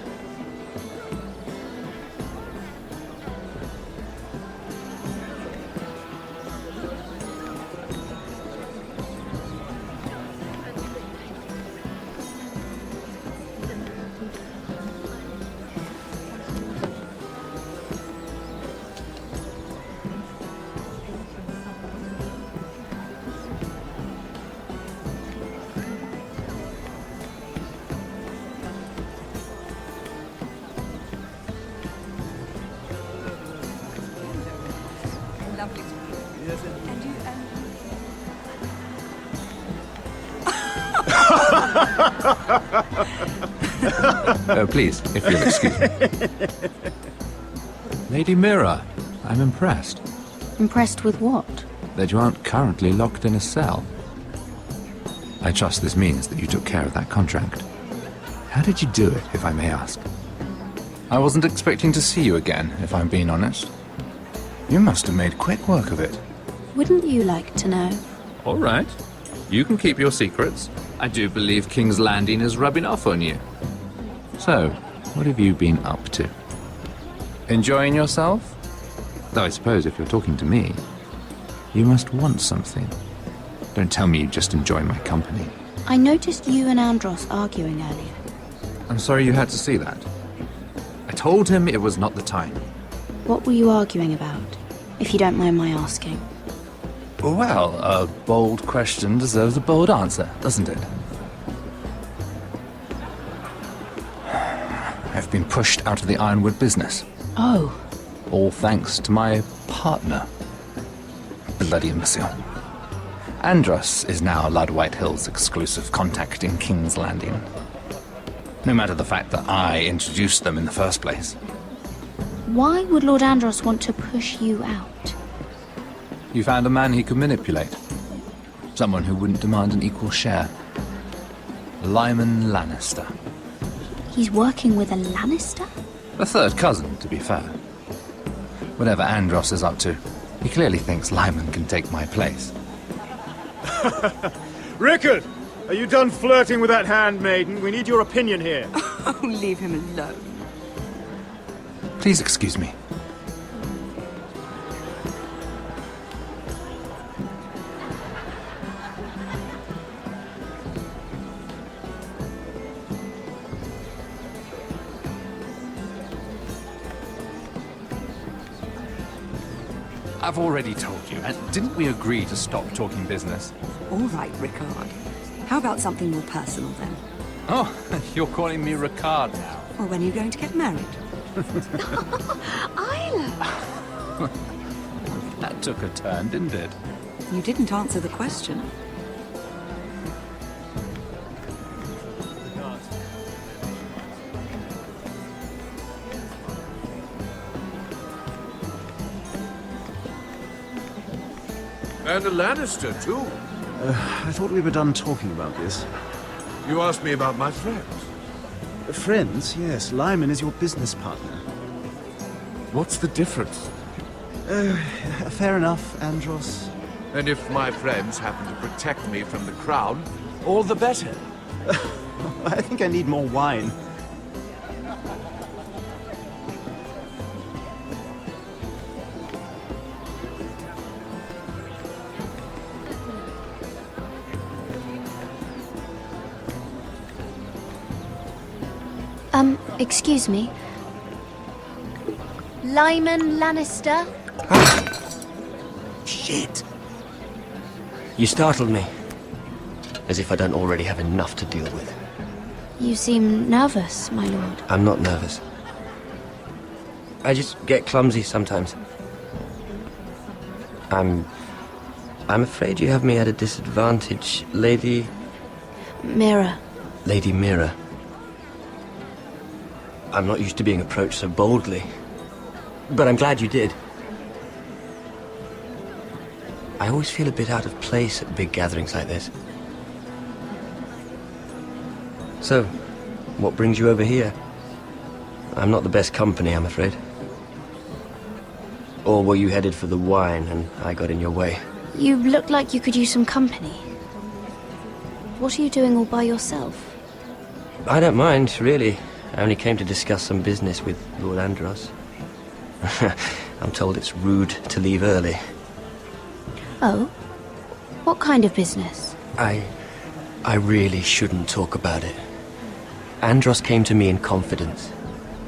Lovely to meet you. Yes, and you, Please, if you'll excuse me. Lady Mira, I'm impressed. Impressed with what? That you aren't currently locked in a cell. I trust this means that you took care of that contract. How did you do it, if I may ask? I wasn't expecting to see you again, if I'm being honest. You must have made quick work of it. Wouldn't you like to know? All right. You can keep your secrets. I do believe King's Landing is rubbing off on you. So, what have you been up to? Enjoying yourself? Though I suppose if you're talking to me, you must want something. Don't tell me you just enjoy my company. I noticed you and Andros arguing earlier. I'm sorry you had to see that. I told him it was not the time. What were you arguing about, if you don't mind my asking? Well, a bold question deserves a bold answer, doesn't it? I've been pushed out of the ironwood business. Oh. All thanks to my partner. Bloody imbecile. Andros is now Lord Whitehill's exclusive contact in King's Landing. No matter the fact that I introduced them in the first place. Why would Lord Andros want to push you out? You found a man he could manipulate. Someone who wouldn't demand an equal share. Lyman Lannister. He's working with a Lannister? A third cousin, to be fair. Whatever Andros is up to, he clearly thinks Lyman can take my place. Rickard! Are you done flirting with that handmaiden? We need your opinion here. Oh, leave him alone. Please excuse me. I've already told you, and didn't we agree to stop talking business? All right, Rickard. How about something more personal then? Oh, you're calling me Ricard now. Or when are you going to get married? Isla! That took a turn, didn't it? You didn't answer the question. And a Lannister, too. I thought we were done talking about this. You asked me about my friends. Friends? Yes, Lyman is your business partner. What's the difference? Fair enough, Andros. And if my friends happen to protect me from the crown, all the better. I think I need more wine. Excuse me. Lyman Lannister? Shit. You startled me. As if I don't already have enough to deal with. You seem nervous, my lord. I'm not nervous. I just get clumsy sometimes. I'm afraid you have me at a disadvantage, Lady... Mira. Lady Mira. I'm not used to being approached so boldly. But I'm glad you did. I always feel a bit out of place at big gatherings like this. So, what brings you over here? I'm not the best company, I'm afraid. Or were you headed for the wine and I got in your way? You look like you could use some company. What are you doing all by yourself? I don't mind, really. I only came to discuss some business with Lord Andros. I'm told it's rude to leave early. Oh? What kind of business? I really shouldn't talk about it. Andros came to me in confidence.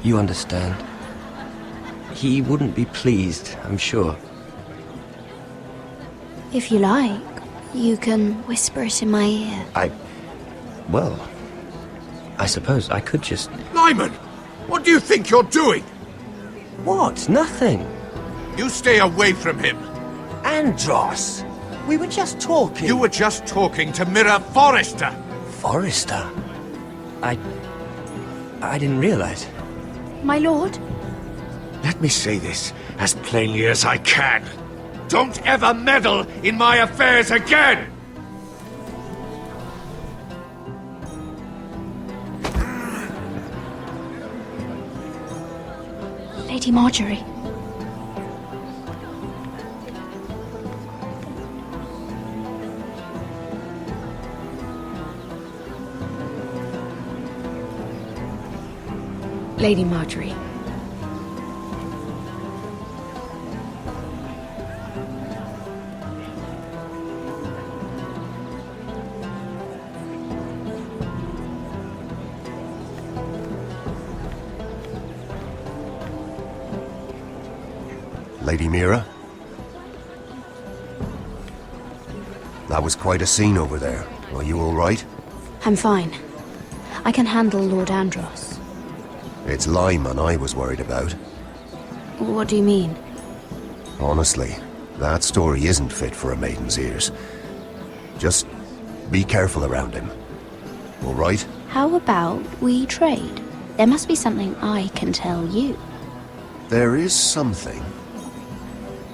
You understand. He wouldn't be pleased, I'm sure. If you like, you can whisper it in my ear. Well, I suppose I could just... Lyman! What do you think you're doing? What? Nothing. You stay away from him. Andros! We were just talking. You were just talking to Mira Forrester. Forrester? I didn't realize. My lord? Let me say this as plainly as I can. Don't ever meddle in my affairs again! Lady Marjorie. Lady Marjorie. Lady Mira? That was quite a scene over there. Are you all right? I'm fine. I can handle Lord Andros. It's Lyman I was worried about. What do you mean? Honestly, that story isn't fit for a maiden's ears. Just be careful around him. All right? How about we trade? There must be something I can tell you. There is something.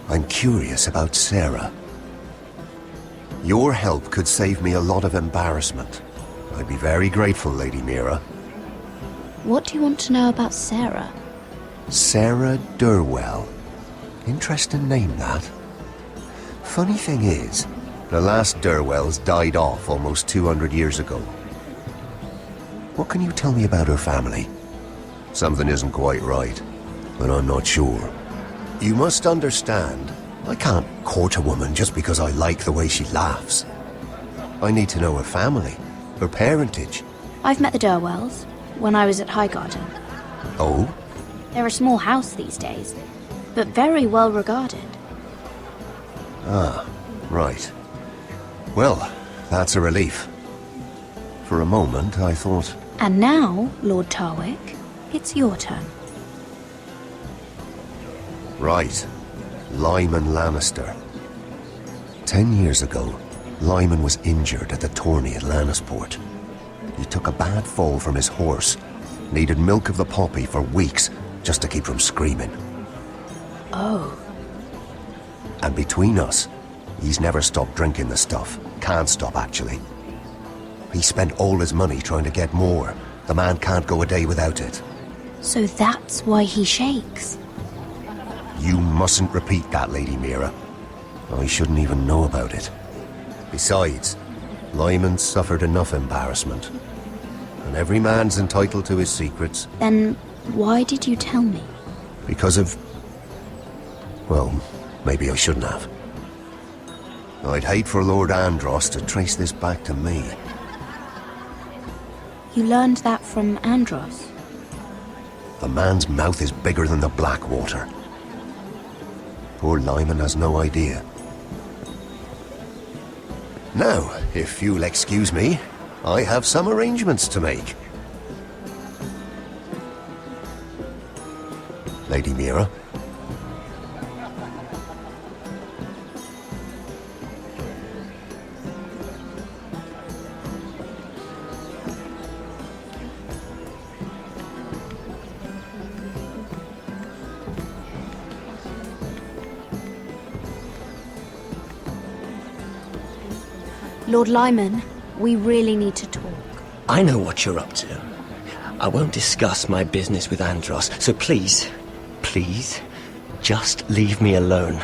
I'm curious about Sarah. Your help could save me a lot of embarrassment. I'd be very grateful, Lady Mira. What do you want to know about Sarah? Sarah Durwell. Interesting name, that. Funny thing is, the last Durwells died off almost 200 years ago. What can you tell me about her family? Something isn't quite right, but I'm not sure. You must understand, I can't court a woman just because I like the way she laughs. I need to know her family, her parentage. I've met the Durwells when I was at Highgarden. Oh? They're a small house these days, but very well regarded. Ah, right. Well, that's a relief. For a moment, I thought... And now, Lord Tarwick, it's your turn. Right. Lyman Lannister. 10 years ago, Lyman was injured at the tourney at Lannisport. He took a bad fall from his horse. Needed milk of the poppy for weeks just to keep from screaming. Oh. And between us, he's never stopped drinking the stuff. Can't stop, actually. He spent all his money trying to get more. The man can't go a day without it. So that's why he shakes. You mustn't repeat that, Lady Mira. I shouldn't even know about it. Besides, Lyman suffered enough embarrassment. And every man's entitled to his secrets. Then why did you tell me? Because of... well, maybe I shouldn't have. I'd hate for Lord Andros to trace this back to me. You learned that from Andros? The man's mouth is bigger than the Blackwater. Poor Lyman has no idea. Now, if you'll excuse me, I have some arrangements to make. Lady Mira. Lord Lyman, we really need to talk. I know what you're up to. I won't discuss my business with Andros, so please, just leave me alone.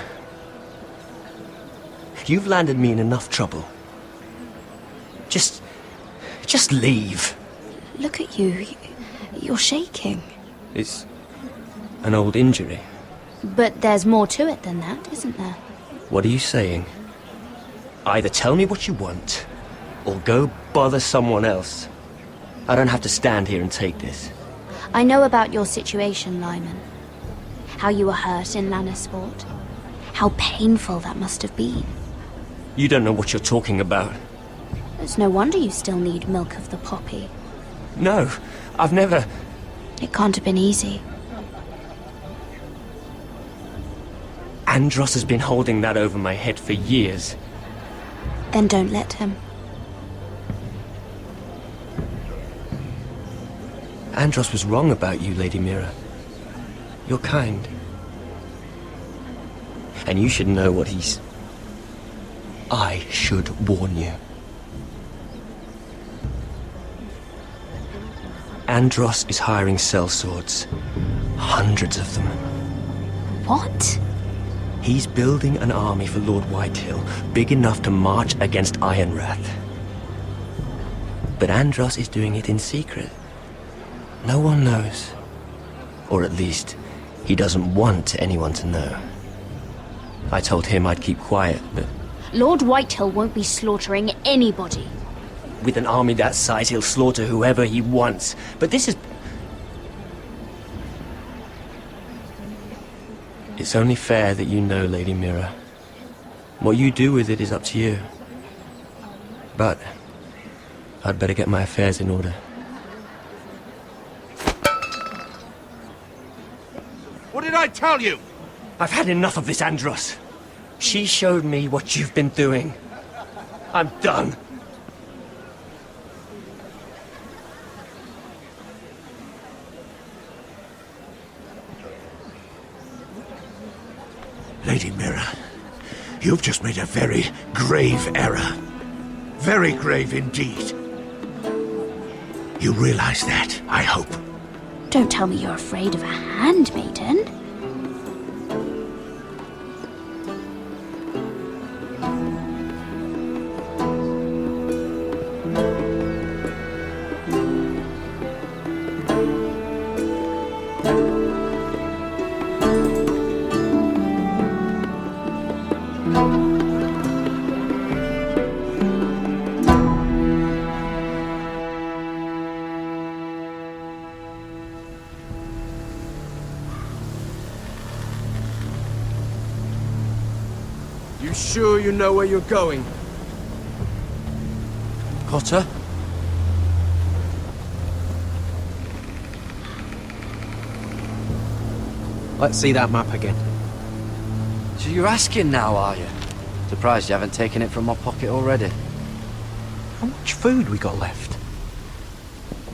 You've landed me in enough trouble. Just leave. Look at you. You're shaking. It's an old injury. But there's more to it than that, isn't there? What are you saying? Either tell me what you want, or go bother someone else. I don't have to stand here and take this. I know about your situation, Lyman. How you were hurt in Lannisport. How painful that must have been. You don't know what you're talking about. It's no wonder you still need milk of the poppy. No, I've never... It can't have been easy. Andros has been holding that over my head for years. Then don't let him. Andros was wrong about you, Lady Mira. You're kind. And you should know what he's... I should warn you. Andros is hiring sellswords. Hundreds of them. What? He's building an army for Lord Whitehill, big enough to march against Ironrath. But Andros is doing it in secret. No one knows. Or at least, he doesn't want anyone to know. I told him I'd keep quiet, but... Lord Whitehill won't be slaughtering anybody. With an army that size, he'll slaughter whoever he wants. But this is... It's only fair that you know, Lady Mira. What you do with it is up to you. But I'd better get my affairs in order. What did I tell you? I've had enough of this, Andros. She showed me what you've been doing. I'm done. Lady Mira, you've just made a very grave error. Very grave indeed. You realize that, I hope. Don't tell me you're afraid of a handmaiden. You sure you know where you're going? Potter? Let's see that map again. So you're asking now, are you? Surprised you haven't taken it from my pocket already. How much food we got left?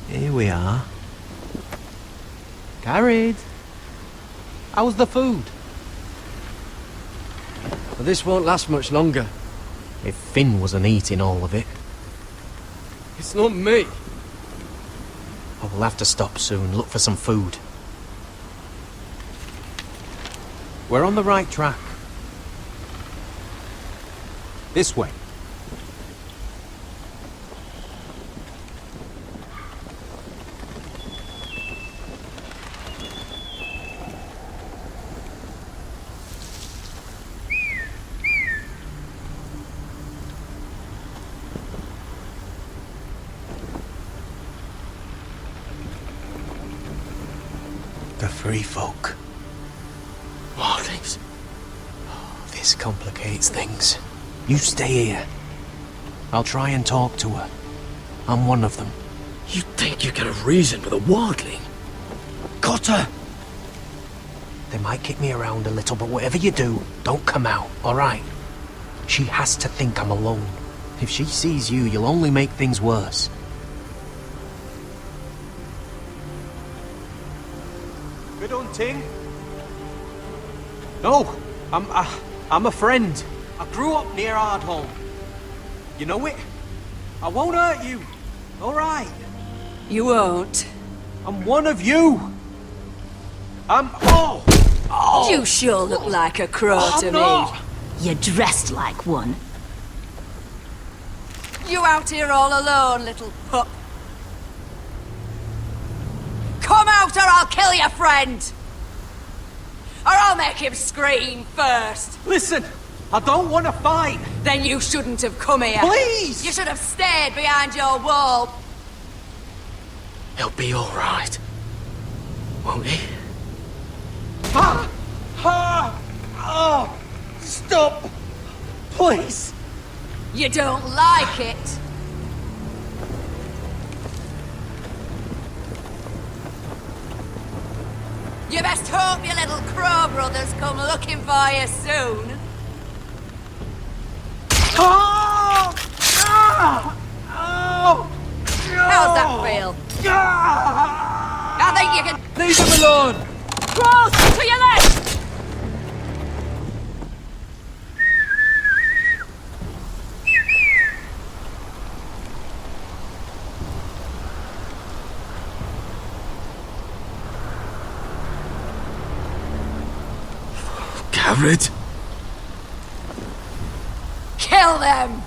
Here we are. Carried. How's the food? Well, this won't last much longer. If Finn wasn't eating all of it. It's not me. I will have to stop soon, look for some food. We're on the right track. This way. free folk. Wildlings. Oh, this complicates things. You stay here. I'll try and talk to her. I'm one of them. You think you can have reason with a wildling? Cutter! They might kick me around a little, but whatever you do, don't come out, alright? She has to think I'm alone. If she sees you, you'll only make things worse. Good hunting? No, I'm a friend. I grew up near Ardholm. You know it? I won't hurt you. All right. You won't. I'm one of you. Oh! You sure look like a crow to me. You're dressed like one. You out here all alone, little pup? Come out or I'll kill your friend! Or I'll make him scream first! Listen, I don't want to fight! Then you shouldn't have come here. Please! You should have stayed behind your wall. He'll be all right. Won't he? Stop! Please! You don't like it. You best hope your little crow brothers come looking for you soon. How's that feel? I think you can... Leave him alone! Cross, to your left! Garrett? Kill them!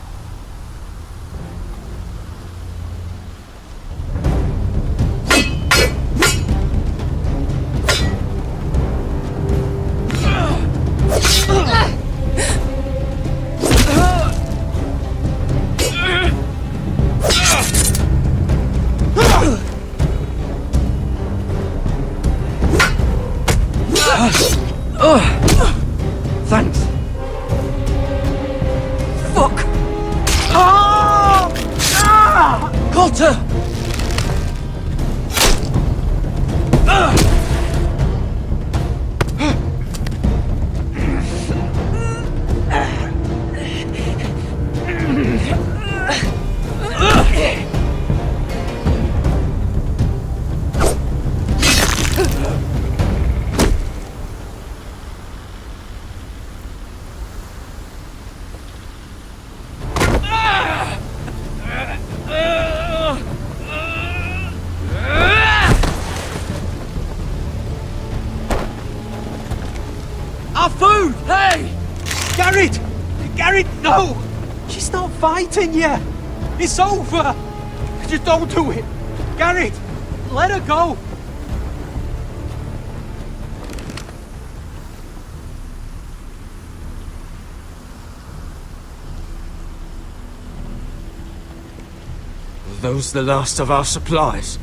Thanks. Fuck! Cotter! Our food! Hey! Garrett! Garrett, no! She's not fighting yet! It's over! Just don't do it! Garrett! Let her go! Are those the last of our supplies?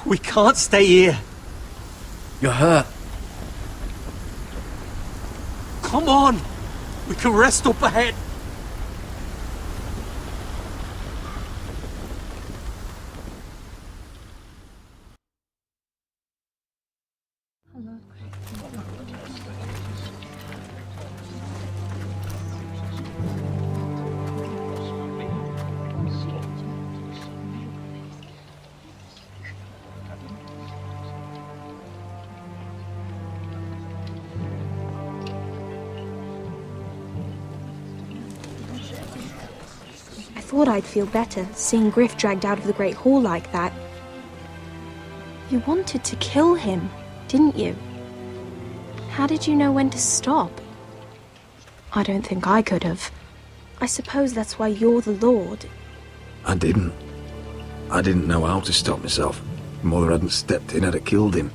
We can't stay here. You're hurt. Come on! We can rest up ahead. I thought I'd feel better, seeing Griff dragged out of the Great Hall like that. You wanted to kill him, didn't you? How did you know when to stop? I don't think I could have. I suppose that's why you're the Lord. I didn't. I didn't know how to stop myself. Mother hadn't stepped in, I'd have killed him.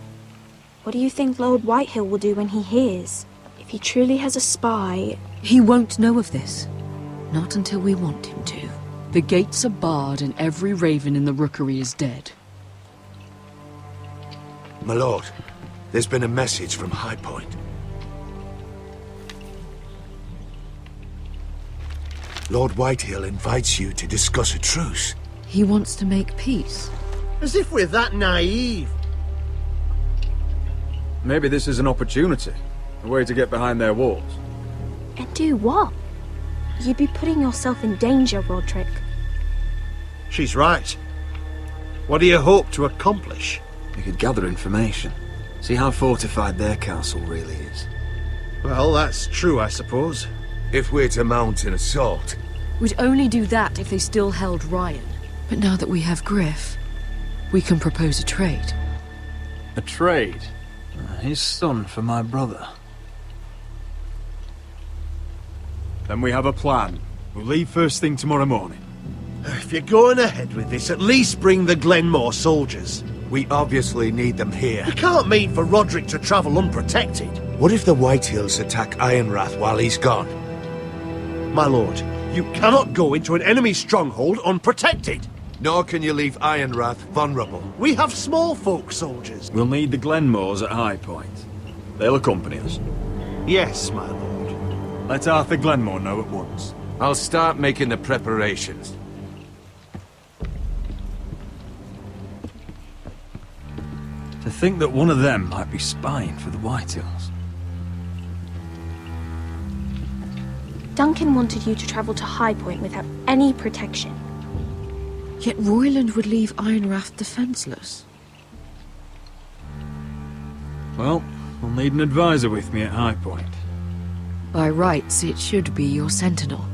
What do you think Lord Whitehill will do when he hears? If If he truly has a spy... He won't know of this. Not until we want him to. The gates are barred and every raven in the rookery is dead. My lord, there's been a message from High Point. Lord Whitehill invites you to discuss a truce. He wants to make peace. As if we're that naive. Maybe this is an opportunity. A way to get behind their walls. And do what? You'd be putting yourself in danger, Roderick. She's right. What do you hope to accomplish? We could gather information. See how fortified their castle really is. Well, that's true, I suppose. If we're to mount an assault. We'd only do that if they still held Ryan. But now that we have Griff, we can propose a trade. A trade? His son for my brother. Then we have a plan. We'll leave first thing tomorrow morning. If you're going ahead with this, at least bring the Glenmore soldiers. We obviously need them here. You can't mean for Roderick to travel unprotected. What if the Whitehills attack Ironrath while he's gone? My lord, you cannot go into an enemy stronghold unprotected. Nor can you leave Ironrath vulnerable. We have small folk soldiers. We'll need the Glenmores at High Point. They'll accompany us. Yes, my lord. Let Arthur Glenmore know at once. I'll start making the preparations. To think that one of them might be spying for the Whitehills. Duncan wanted you to travel to High Point without any protection. Yet Royland would leave Ironrath defenseless. Well, I'll need an advisor with me at High Point. By rights, it should be your sentinel.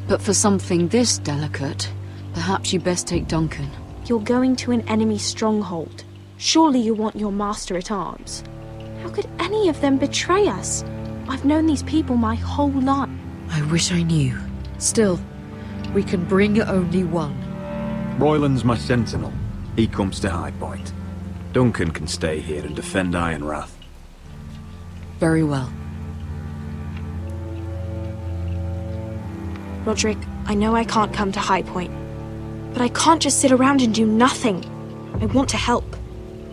But for something this delicate, perhaps you best take Duncan. You're going to an enemy stronghold. Surely you want your master-at-arms. How could any of them betray us? I've known these people my whole life. I wish I knew. Still, we can bring only one. Royland's my sentinel. He comes to High Point. Duncan can stay here and defend Ironrath. Very well. Roderick, I know I can't come to High Point, but I can't just sit around and do nothing. I want to help.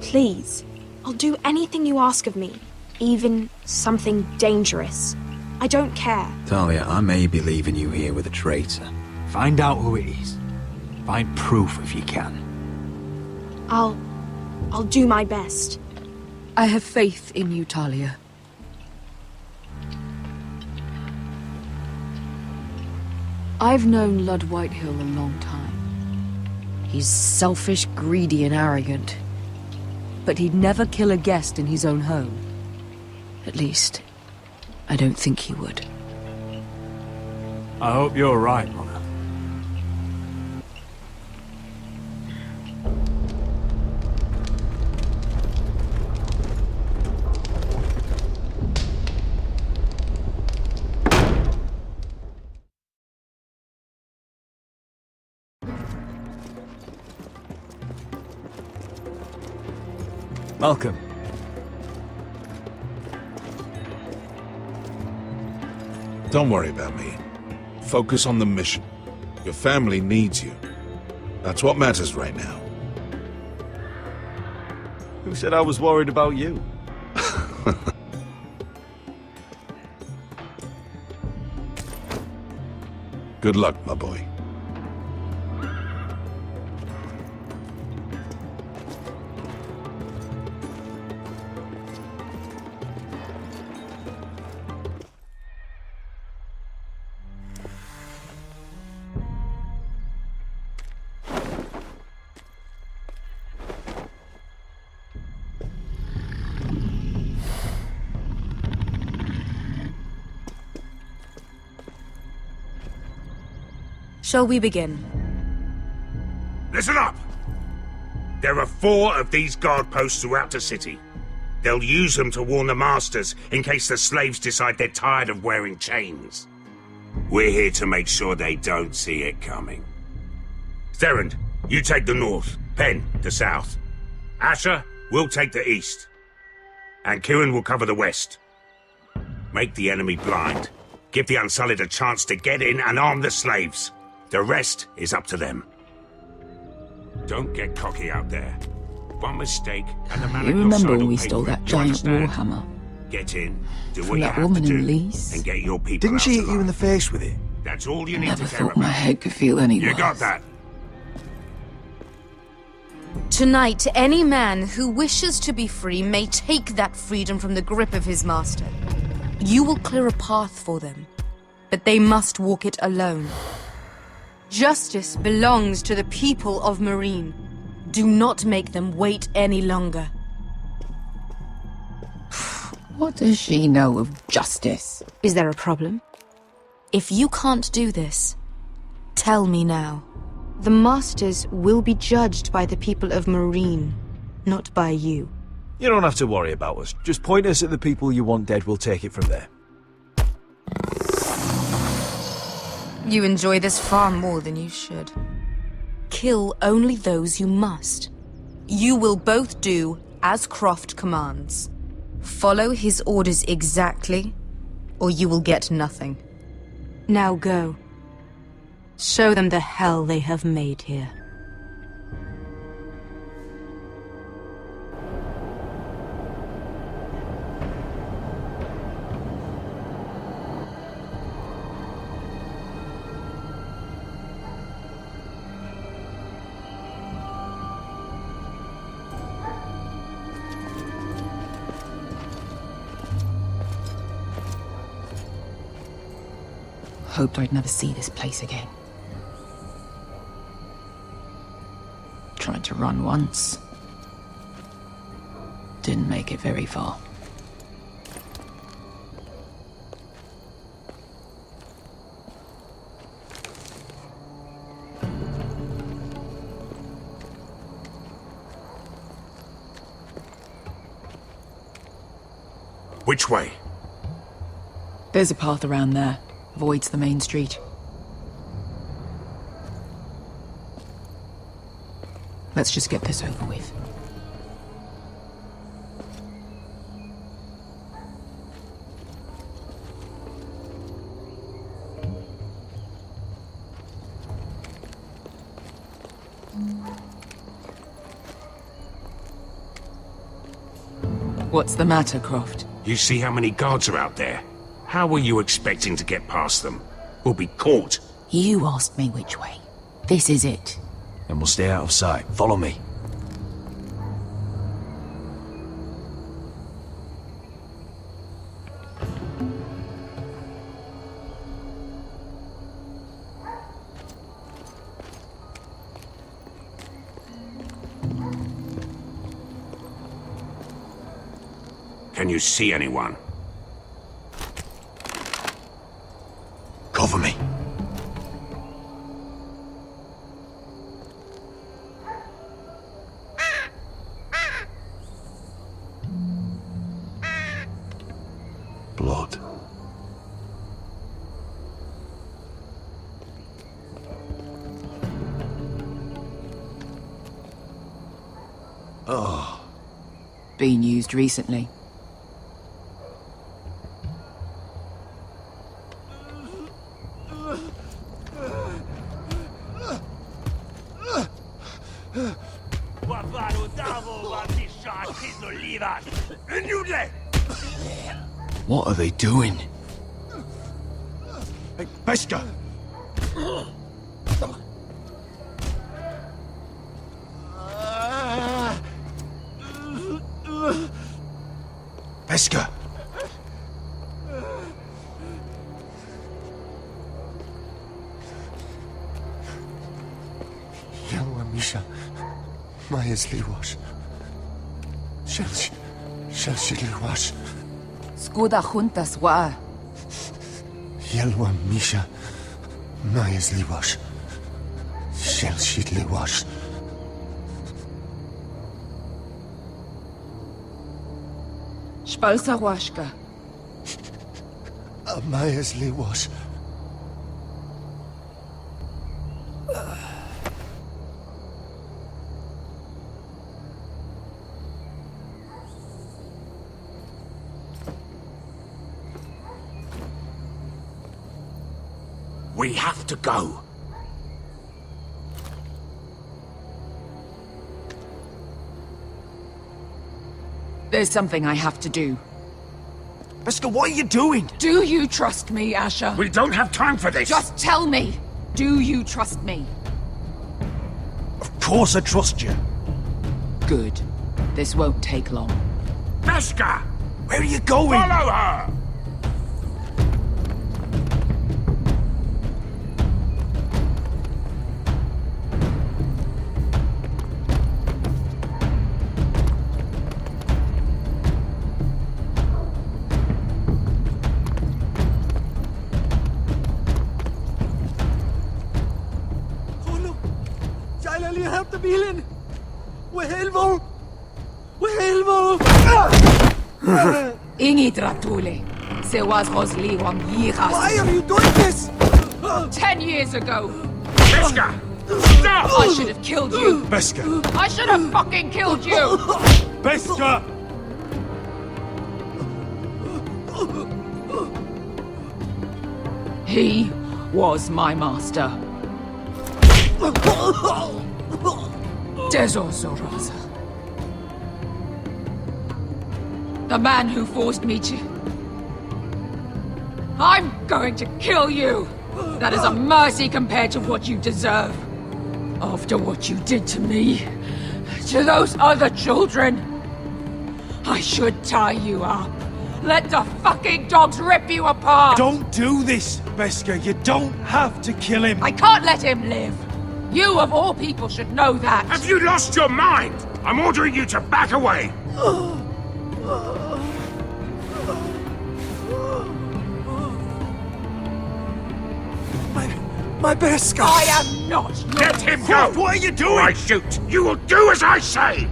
Please. I'll do anything you ask of me, even something dangerous. I don't care. Talia, I may be leaving you here with a traitor. Find out who it is. Find proof if you can. I'll do my best. I have faith in you, Talia. I've known Lud Whitehill a long time. He's selfish, greedy, and arrogant. But he'd never kill a guest in his own home. At least, I don't think he would. I hope you're right, Mother. Welcome. Don't worry about me. Focus on the mission. Your family needs you. That's what matters right now. Who said I was worried about you? Good luck, my boy. Shall we begin? Listen up! There are 4 of these guard posts throughout the city. They'll use them to warn the masters in case the slaves decide they're tired of wearing chains. We're here to make sure they don't see it coming. Therend, you take the north. Penn, the south. Asher, we'll take the east. And Kieran will cover the west. Make the enemy blind. Give the Unsullied a chance to get in and arm the slaves. The rest is up to them. Don't get cocky out there. One mistake and the man You at your remember side when will we pay stole for it. that You giant understand? warhammer? Get in, do From what you that have woman to in do, Lee's? and get your people Didn't out she hit alive. you in the face with it? That's all you I need never to care thought my about. head could feel any You worse. got that? Tonight, any man who wishes to be free may take that freedom from the grip of his master. You will clear a path for them, but they must walk it alone. Justice belongs to the people of Marine. Do not make them wait any longer. What does she know of justice? Is there a problem? If you can't do this, tell me now. The Masters will be judged by the people of Marine, not by you. You don't have to worry about us. Just point us at the people you want dead, we'll take it from there. You enjoy this far more than you should. Kill only those you must. You will both do as Croft commands. Follow his orders exactly, or you will get nothing. Now go. Show them the hell they have made here. Hoped I'd never see this place again. Tried to run once. Didn't make it very far. Which way? There's a path around there. Avoids the main street. Let's just get this over with. What's the matter, Croft? You see how many guards are out there? How were you expecting to get past them? We'll be caught. You asked me which way. This is it. And we'll stay out of sight. Follow me. Can you see anyone? Cover me. Blood. Oh. Been used recently. What are they doing? Hey, Pesca! Pesca! Yelwa Misha. Majes liłaś. Szelsi liłaś. Skuda juntas wa. Yelwa Misha. Majes liłaś. Szelsi liłaś. Szpalsa łaszka. A majes liłaś. We have to go. There's something I have to do. Beskha, what are you doing? Do you trust me, Asher? We don't have time for this! Just tell me! Do you trust me? Of course I trust you. Good. This won't take long. Beskha! Where are you going? Follow her! Ingi Dratule. Se was Rosli Wang Hijos. Why are you doing this? 10 years ago. Beskha! Stop! I should have killed you. Beskha! I should have fucking killed you. Beskha! He was my master. Desosorosa. The man who forced me to... I'm going to kill you! That is a mercy compared to what you deserve. After what you did to me, to those other children, I should tie you up. Let the fucking dogs rip you apart! Don't do this, Beskha. You don't have to kill him. I can't let him live. You, of all people, should know that. Have you lost your mind? I'm ordering you to back away! My Beskha! I am not yours. Let him go! What are you doing? I shoot! You will do as I say!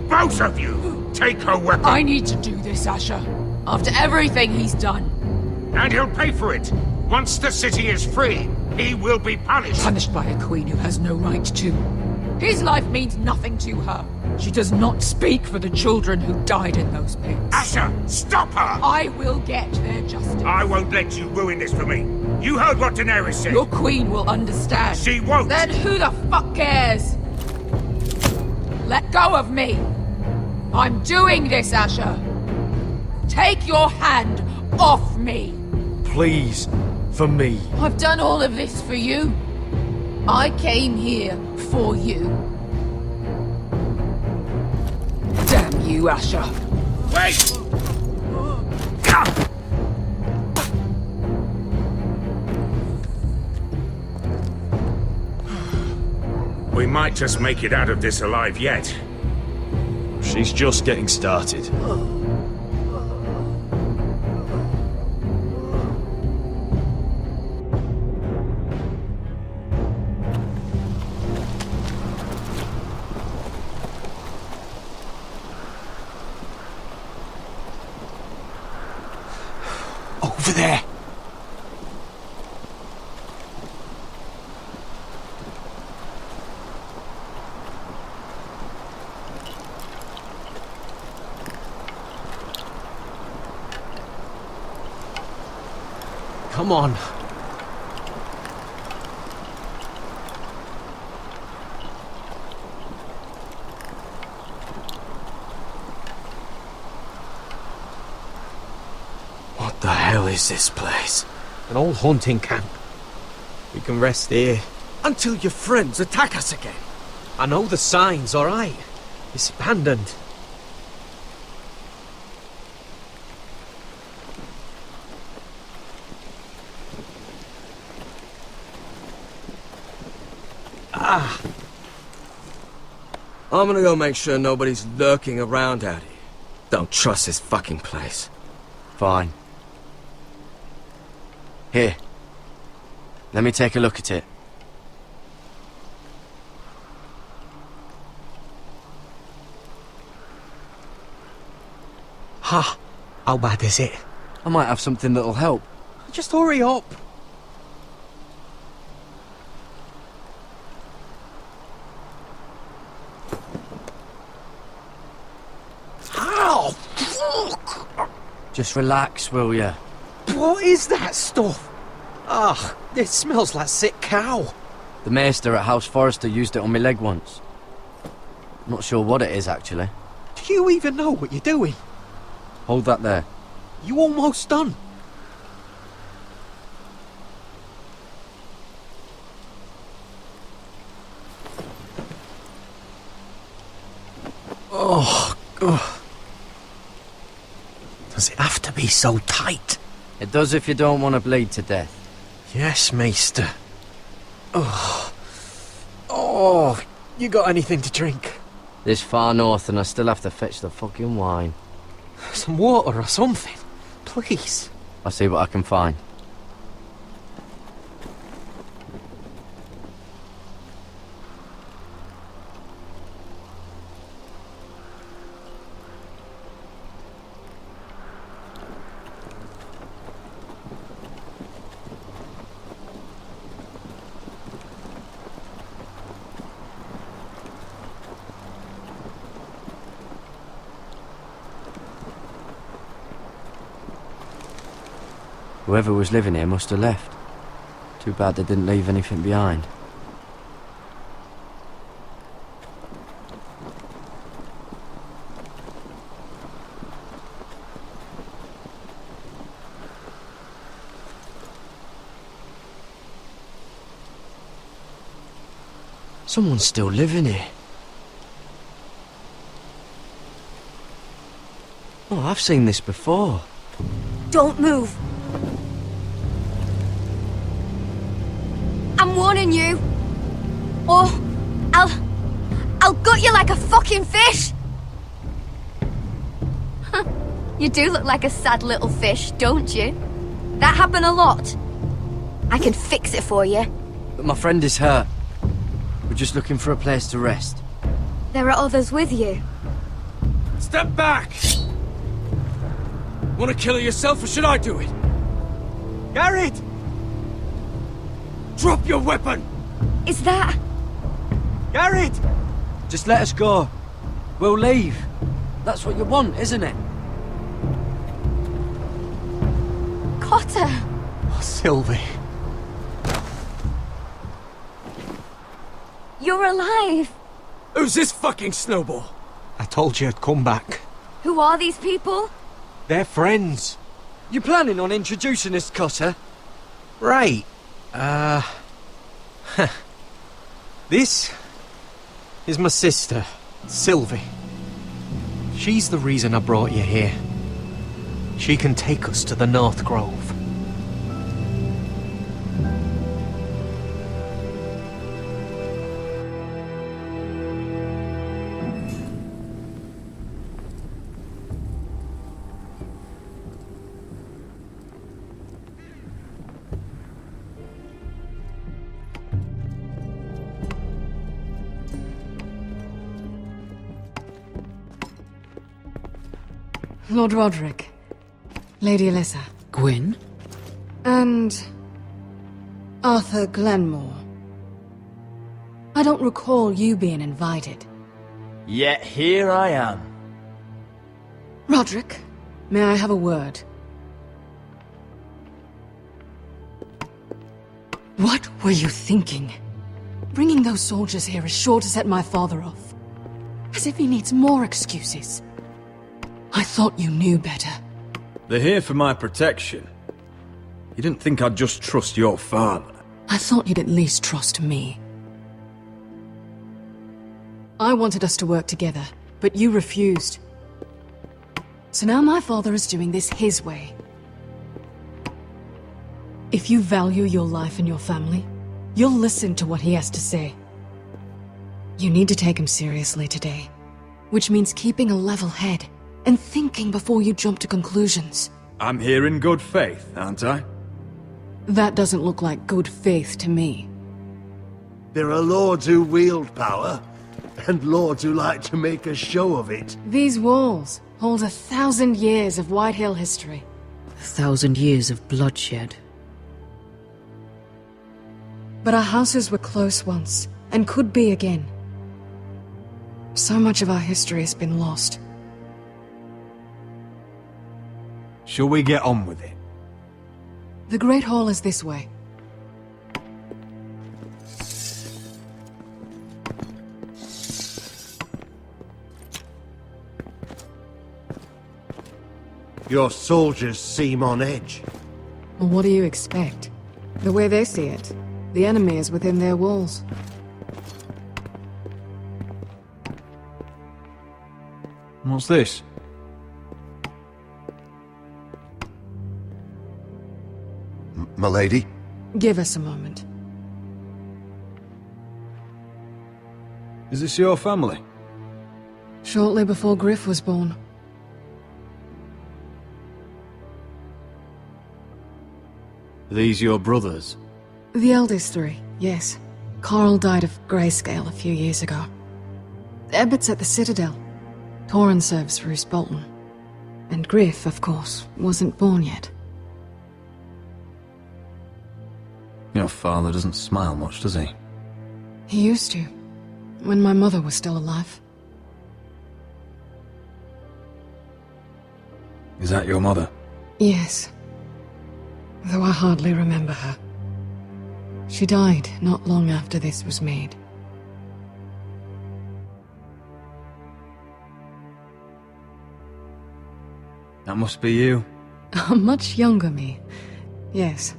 Both of you! Take her weapon! I need to do this, Asher. After everything he's done. And he'll pay for it! Once the city is free, he will be punished! Punished by a queen who has no right to. His life means nothing to her. She does not speak for the children who died in those pits. Asher, stop her! I will get their justice. I won't let you ruin this for me. You heard what Daenerys said. Your queen will understand. She won't. Then who the fuck cares? Let go of me. I'm doing this, Asher. Take your hand off me. Please, for me. I've done all of this for you. I came here for you. Damn you, Asher. Wait! We might just make it out of this alive yet. She's just getting started. Over there! Come on. What the hell is this place? An old hunting camp. We can rest here. Until your friends attack us again. I know the signs, alright? It's abandoned. I'm gonna go make sure nobody's lurking around out here. Don't trust this fucking place. Fine. Here. Let me take a look at it. Ha! How bad is it? I might have something that'll help. Just hurry up. Ow! Fuck! Just relax, will ya? What is that stuff? Ah, It smells like sick cow. The maester at House Forrester used it on my leg once. Not sure what it is, actually. Do you even know what you're doing? Hold that there. You almost done. Oh, God. Does it have to be so tight? It does if you don't want to bleed to death. Yes, Maester. Oh. Oh, you got anything to drink? This far north and I still have to fetch the fucking wine. Some water or something, please. I'll see what I can find. Whoever was living here must have left. Too bad they didn't leave anything behind. Someone's still living here. Oh, I've seen this before. Don't move. I'm warning you. Or I'll gut you like a fucking fish. You do look like a sad little fish, don't you? That happened a lot. I can fix it for you. But my friend is hurt. We're just looking for a place to rest. There are others with you. Step back! Want to kill her yourself, or should I do it? Garrett! Drop your weapon! Is that... Garrett! Just let us go. We'll leave. That's what you want, isn't it? Cotter! Oh, Sylvie. You're alive! Who's this fucking snowball? I told you I'd come back. Who are these people? They're friends. You planning on introducing us, Cotter? Right. This is my sister, Sylvie. She's the reason I brought you here. She can take us to the North Grove. Lord Roderick, Lady Alyssa. Gwyn? And... Arthur Glenmore. I don't recall you being invited. Yet here I am. Roderick, may I have a word? What were you thinking? Bringing those soldiers here is sure to set my father off. As if he needs more excuses. I thought you knew better. They're here for my protection. You didn't think I'd just trust your father. I thought you'd at least trust me. I wanted us to work together, but you refused. So now my father is doing this his way. If you value your life and your family, you'll listen to what he has to say. You need to take him seriously today, which means keeping a level head and thinking before you jump to conclusions. I'm here in good faith, aren't I? That doesn't look like good faith to me. There are lords who wield power, and lords who like to make a show of it. These walls hold 1,000 years of White Hill history. 1,000 years of bloodshed. But our houses were close once, and could be again. So much of our history has been lost. Shall we get on with it? The Great Hall is this way. Your soldiers seem on edge. Well, what do you expect? The way they see it, the enemy is within their walls. What's this? Milady? Give us a moment. Is this your family? Shortly before Griff was born. Are these your brothers? The eldest three, yes. Carl died of grayscale a few years ago. Ebbett's at the Citadel. Torrin serves Roose Bolton. And Griff, of course, wasn't born yet. Your father doesn't smile much, does he? He used to, when my mother was still alive. Is that your mother? Yes. Though I hardly remember her. She died not long after this was made. That must be you. A much younger me. Yes.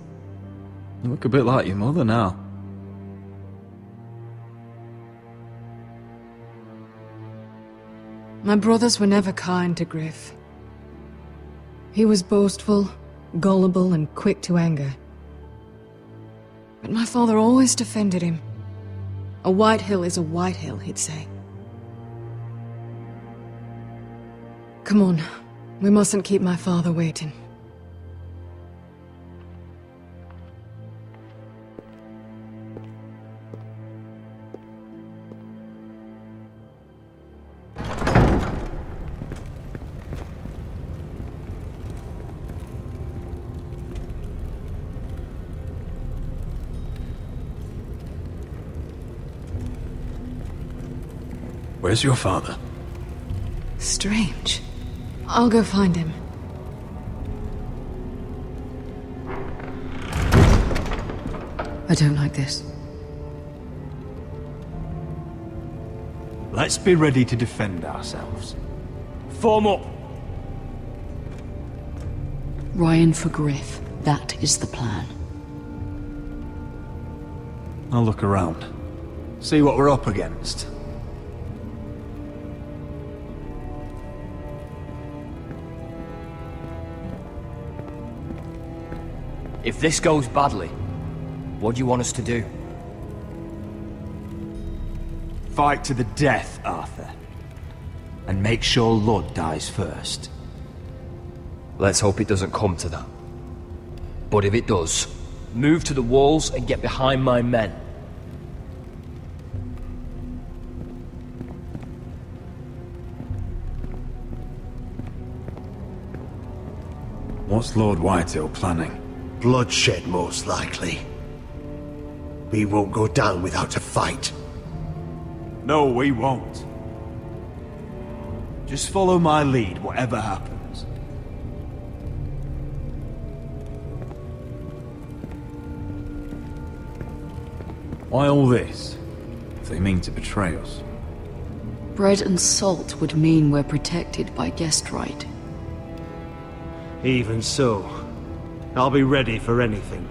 You look a bit like your mother now. My brothers were never kind to Griff. He was boastful, gullible, and quick to anger. But my father always defended him. A white hill is a white hill, he'd say. Come on, we mustn't keep my father waiting. Where's your father? Strange. I'll go find him. I don't like this. Let's be ready to defend ourselves. Form up! Ryan for Griff. That is the plan. I'll look around. See what we're up against. If this goes badly, what do you want us to do? Fight to the death, Arthur. And make sure Ludd dies first. Let's hope it doesn't come to that. But if it does, move to the walls and get behind my men. What's Lord Whitehill planning? Bloodshed, most likely. We won't go down without a fight. No, we won't. Just follow my lead, whatever happens. Why all this? If they mean to betray us. Bread and salt would mean we're protected by guest right. Even so, I'll be ready for anything.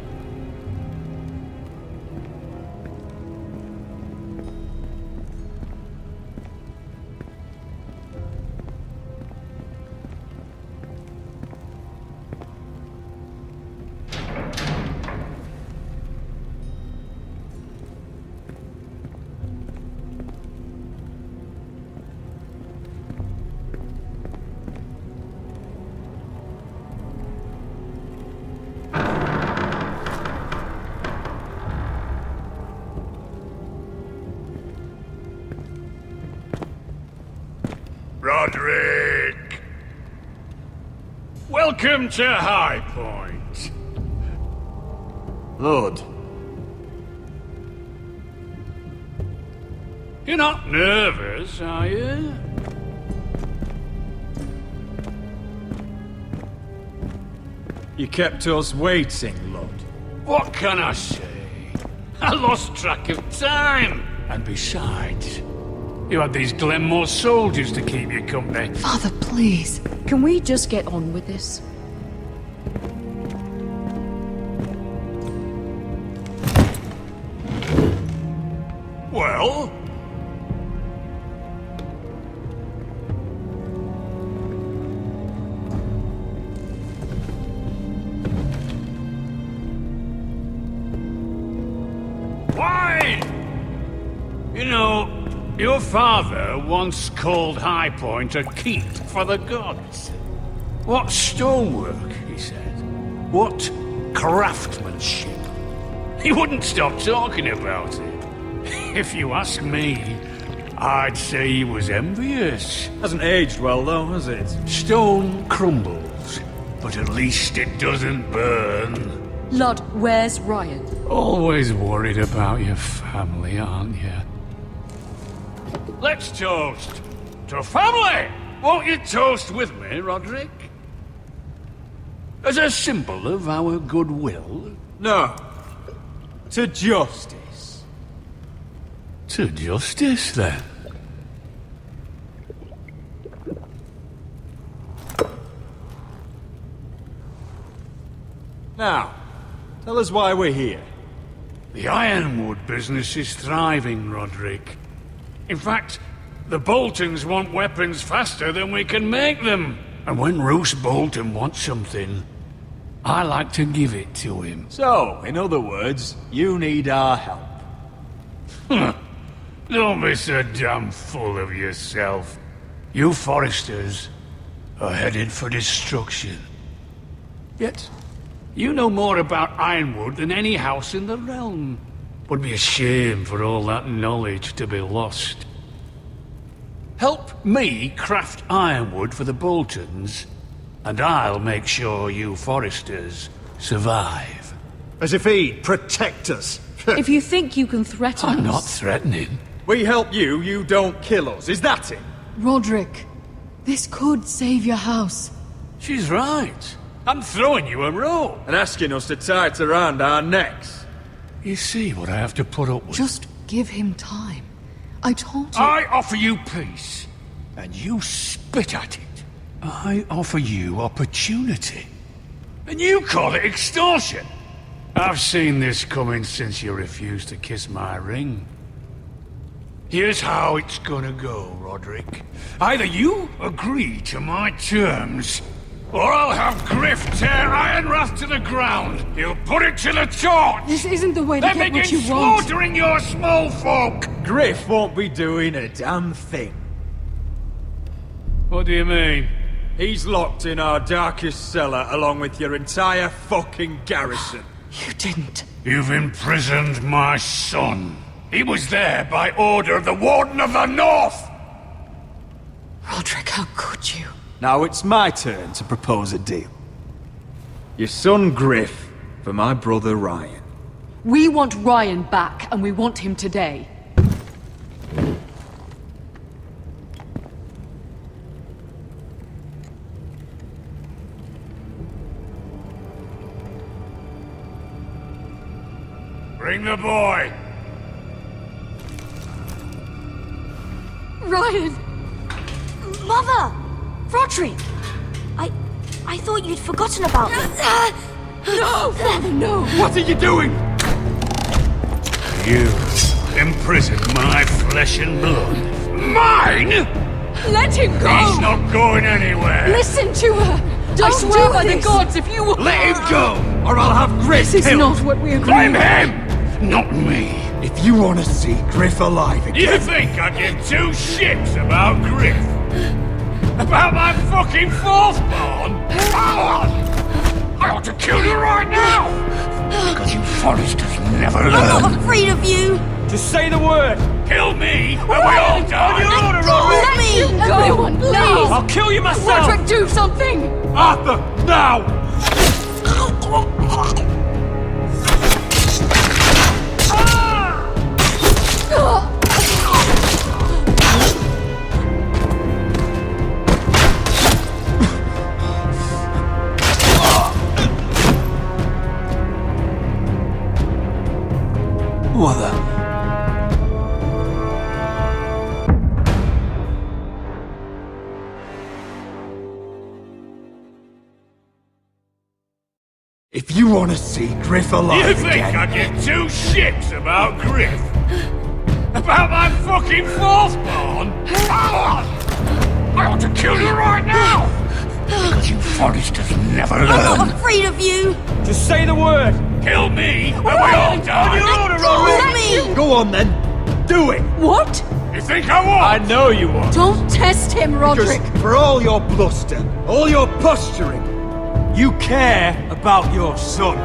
Roderick! Welcome to High Point. Lord. You're not nervous, are you? You kept us waiting, Lord. What can I say? I lost track of time. And besides, You had these Glenmore soldiers to keep you company. Father, please. Can we just get on with this? Well? Why? You know, your father once called High Point a keep for the gods. What stonework, he said. What craftsmanship. He wouldn't stop talking about it. If you ask me, I'd say he was envious. Hasn't aged well, though, has it? Stone crumbles, but at least it doesn't burn. Lud, where's Ryan? Always worried about your family, aren't you? Let's toast to family! Won't you toast with me, Roderick? As a symbol of our goodwill? No. To justice. To justice, then. Now, tell us why we're here. The ironwood business is thriving, Roderick. In fact, the Boltons want weapons faster than we can make them. And when Roose Bolton wants something, I like to give it to him. So, in other words, you need our help. Don't be so damn full of yourself. You Foresters are headed for destruction. Yet, you know more about Ironwood than any house in the realm. Would be a shame for all that knowledge to be lost. Help me craft ironwood for the Boltons, and I'll make sure you Foresters survive. As if he'd protect us. If you think you can threaten us... I'm not threatening. We help you, you don't kill us. Is that it? Roderick, this could save your house. She's right. I'm throwing you a rope. And asking us to tie it around our necks. You see what I have to put up with? Just give him time. I told you... I offer you peace, and you spit at it. I offer you opportunity, and you call it extortion. I've seen this coming since you refused to kiss my ring. Here's how it's gonna go, Roderick. Either you agree to my terms, or I'll have Griff tear Ironwrath to the ground. He'll put it to the torch. This isn't the way to get what you want. Slaughtering your small folk. Griff won't be doing a damn thing. What do you mean? He's locked in our darkest cellar along with your entire fucking garrison. You didn't. You've imprisoned my son. He was there by order of the Warden of the North. Roderick, how could you? Now it's my turn to propose a deal. Your son Griff for my brother Ryan. We want Ryan back, and we want him today. Bring the boy. Ryan! Mother! Roderick! I thought you'd forgotten about me. No, Father, no! What are you doing? You imprisoned my flesh and blood. Mine? Let him go! He's not going anywhere. Listen to her! I swear by the gods, if you... Let him go, or I'll have Griff This is killed. not what we agreed. Blame him, not me. If you want to see Griff alive again... You think I give two shits about Griff? About my fucking fourth born? I ought to kill you right now! Because you Foresters never learn. I'm not afraid of you! Just say the word! Kill me, and we all die! Let me! Everyone, please! I'll kill you myself! Roderick, do something! Arthur, now! Mother. You want to see Griff alive You think again? I give two shits about Griff? About my fucking fourth born? I ought to kill you right now! Because you Forresters never learn. I'm not afraid of you! Just say the word! Kill me, and we all die! Let me! Go on then! Do it! What? You think I won't? I know you won't! Don't test him, Roderick! Because for all your bluster, all your posturing, you care about your son.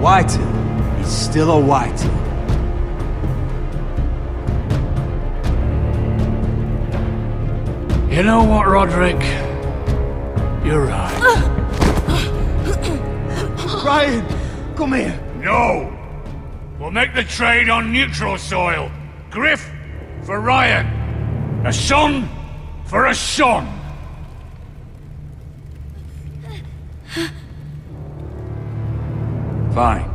Whitey is still a Whitey. You know what, Roderick? You're right. Ryan, come here. No! We'll make the trade on neutral soil. Griff for Ryan. A son for a son. Fine.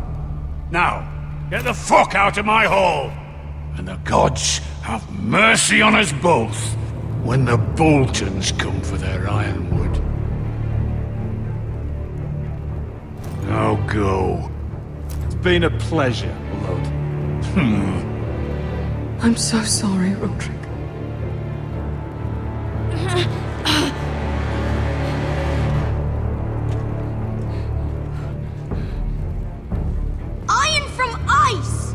Now, get the fuck out of my hall. And the gods have mercy on us both when the Boltons come for their ironwood. Now go. It's been a pleasure, Lord. I'm so sorry, Roderick. Iron from ice!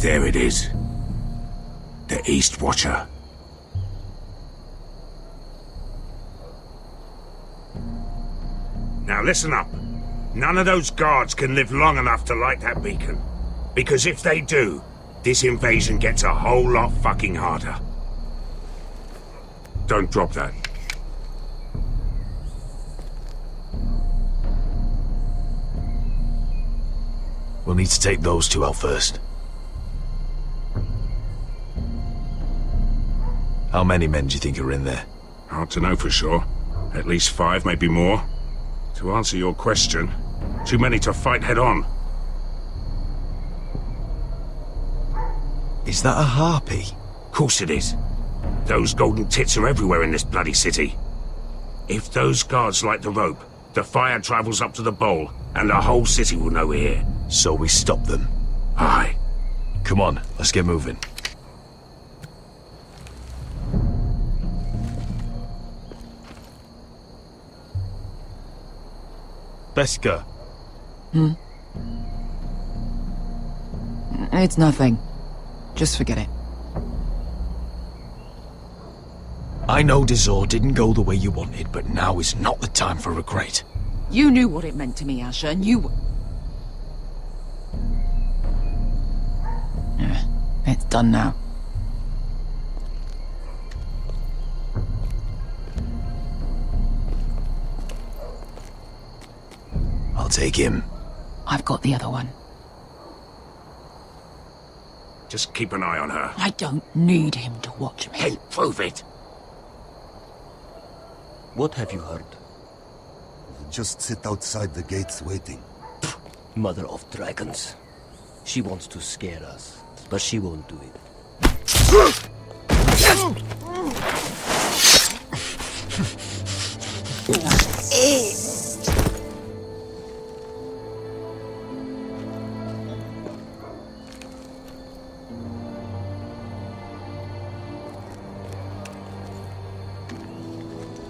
There it is. The East Watcher. Now listen up. None of those guards can live long enough to light that beacon. Because if they do, this invasion gets a whole lot fucking harder. Don't drop that. We'll need to take those two out first. How many men do you think are in there? Hard to know for sure. At least 5, maybe more. To answer your question, too many to fight head on. Is that a harpy? Course it is. Those golden tits are everywhere in this bloody city. If those guards light the rope, the fire travels up to the bowl, and the whole city will know we're here. So we stop them. Aye. Come on, let's get moving. Beska. It's nothing. Just forget it. I know Dazor didn't go the way you wanted, but now is not the time for regret. You knew what it meant to me, Asher, and you... It's done now. I'll take him. I've got the other one. Just keep an eye on her. I don't need him to watch me. Hey, prove it! What have you heard? Just sit outside the gates waiting. Mother of dragons. She wants to scare us, but she won't do it.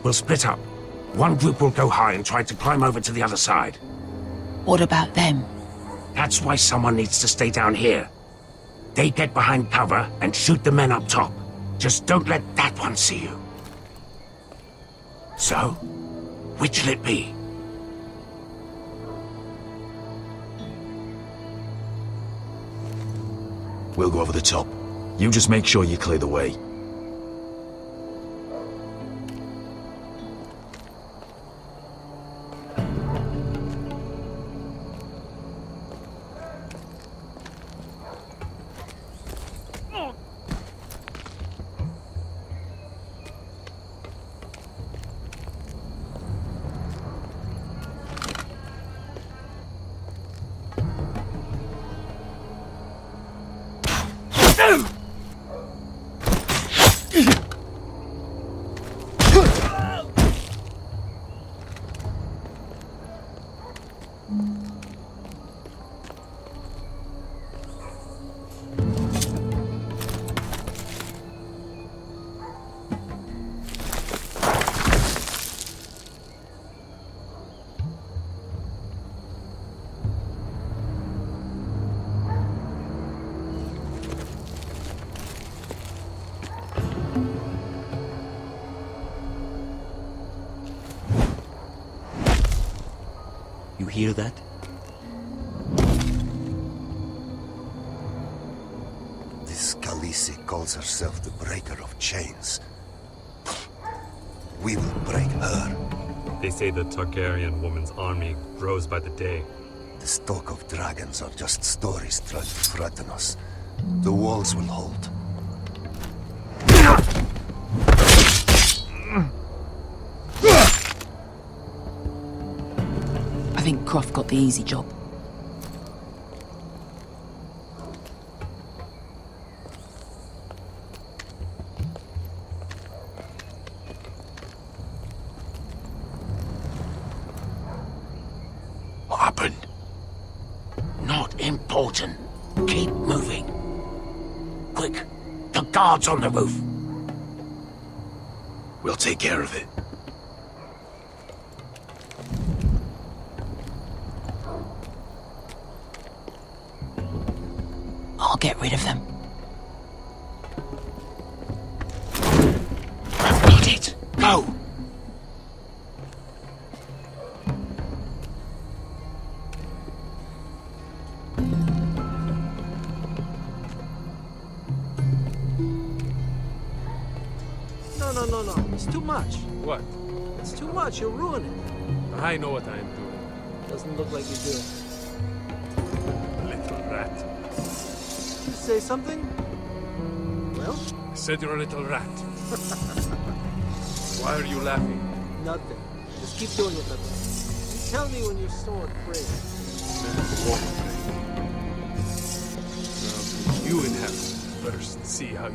We'll split up. One group will go high and try to climb over to the other side. What about them? That's why someone needs to stay down here. They get behind cover and shoot the men up top. Just don't let that one see you. So, which'll it be? We'll go over the top. You just make sure you clear the way. hear that? This Khaleesi calls herself the Breaker of Chains. We will break her. They say the Targaryen woman's army grows by the day. The stock of dragons are just stories trying to threaten us. The walls will hold. I think Croft got the easy job. What happened? Not important. Keep moving. Quick, the guard's on the roof. We'll take care of it. I'll get rid of them. Got it. Go. No. It's too much. What? It's too much. You'll ruin it. I know what I am doing. Doesn't look like you do. Little rat. You say something? Well? I said you're a little rat. Why are you laughing? Nothing. Just keep doing it, Pepper. You tell me when you're so afraid. Now, you in heaven first. See how you...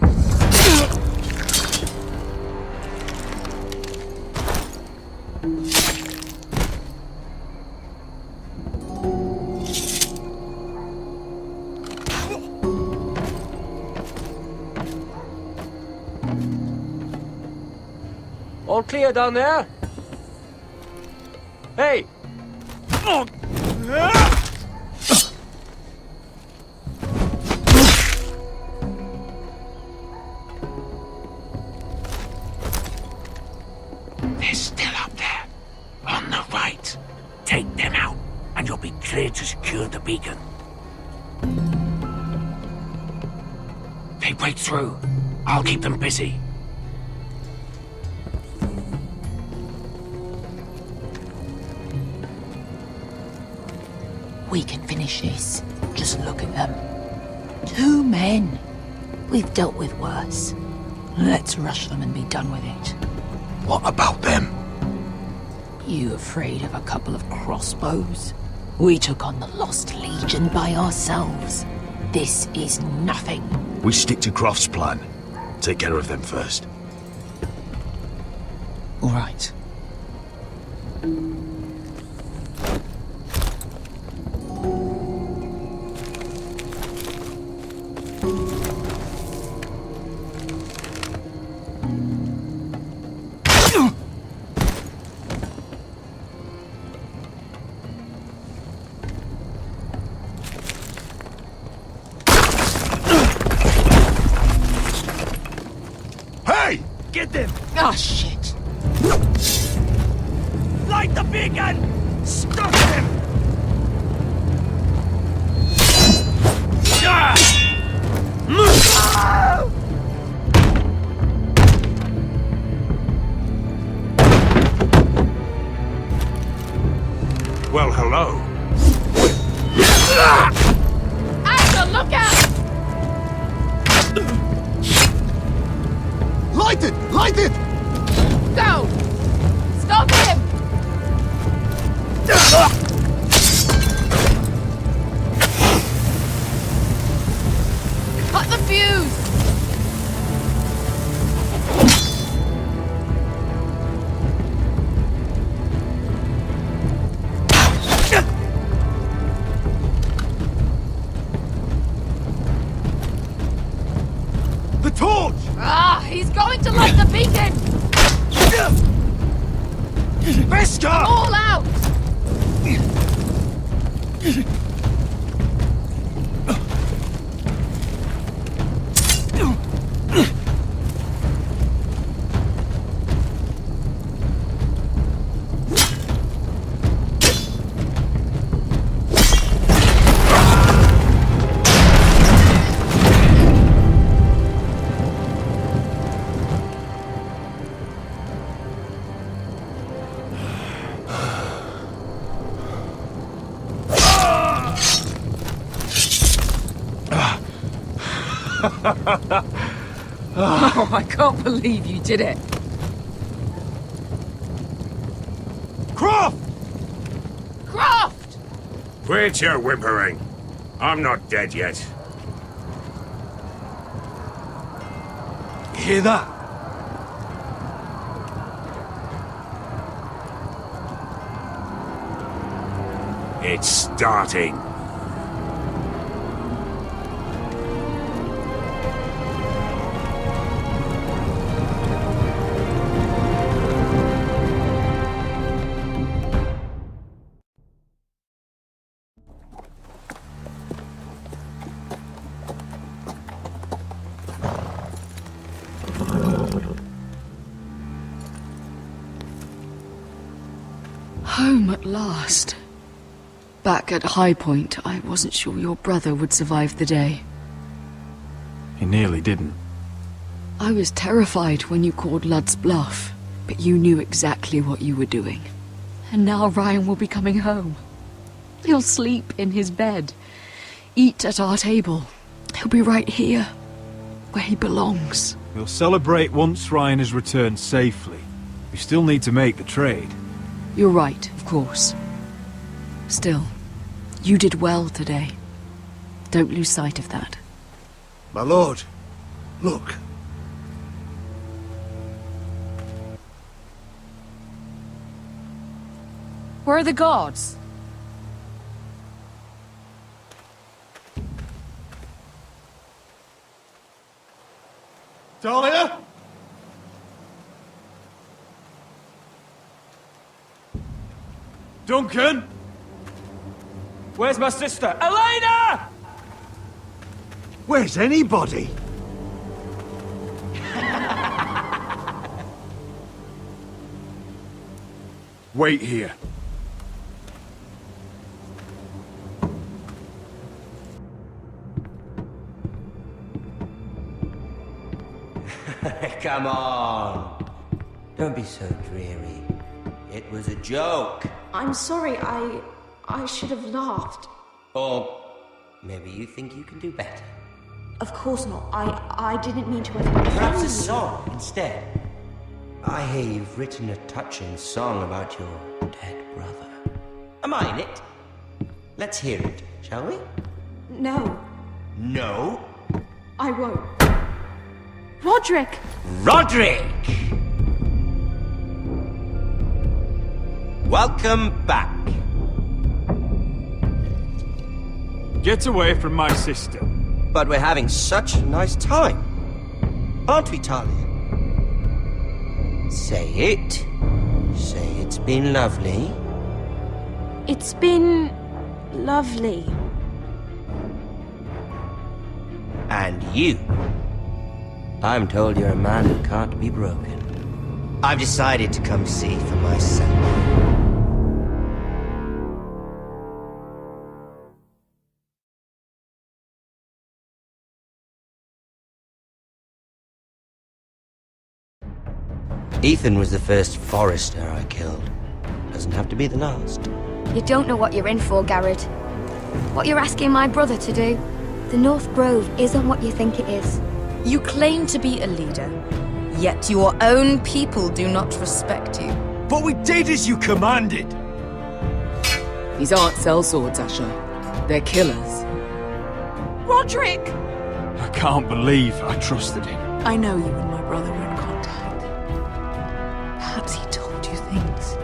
All clear down there? Hey! They're still up there. On the right. Take them out, and you'll be clear to secure the beacon. They break through. I'll keep them busy. We can finish this. Just look at them. 2 men. We've dealt with worse. Let's rush them and be done with it. What about them? You afraid of a couple of crossbows? We took on the Lost Legion by ourselves. This is nothing. We stick to Croft's plan. Take care of them first. All right. Get them! Oh, shit. Light the beacon! Stop them! Well, hello. Asher, look out! Light it! Light it! Go! Stop him! Cut the fuse! The torch! Ah, he's going to light the beacon! Beskar! All out! Oh, I can't believe you did it. Croft! Croft! Quit your whimpering. I'm not dead yet. You hear that? It's starting. Home at last. Back at High Point, I wasn't sure your brother would survive the day. He nearly didn't. I was terrified when you called Ludd's bluff, but you knew exactly what you were doing. And now Ryan will be coming home. He'll sleep in his bed, eat at our table. He'll be right here, where he belongs. We'll celebrate once Ryan has returned safely. We still need to make the trade. You're right, of course. Still, you did well today. Don't lose sight of that. My lord, look. Where are the guards? Talia? Duncan! Where's my sister? Elena! Where's anybody? Wait here. Come on. Don't be so dreary. It was a joke. I'm sorry, I should have laughed. Or maybe you think you can do better. Of course not. I didn't mean to Perhaps a song instead. I hear you've written a touching song about your dead brother. Am I in it? Let's hear it, shall we? No, No? I won't. Roderick! Roderick! Welcome back. Get away from my sister. But we're having such a nice time. Aren't we, Talia? Say it. Say it's been lovely. It's been lovely. And you. I'm told you're a man who can't be broken. I've decided to come see for myself. Ethan was the first Forrester I killed. Doesn't have to be the last. You don't know what you're in for, Garrett. What you're asking my brother to do. The North Grove isn't what you think it is. You claim to be a leader, yet your own people do not respect you. But we did as you commanded! These aren't sellswords, Asher. They're killers. Roderick! I can't believe I trusted him. I know you and my brother were in contact. Perhaps he told you things.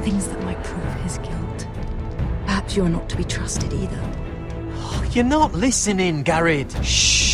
Things that might prove his guilt. Perhaps you're not to be trusted either. Oh, you're not listening, Garrett. Shh.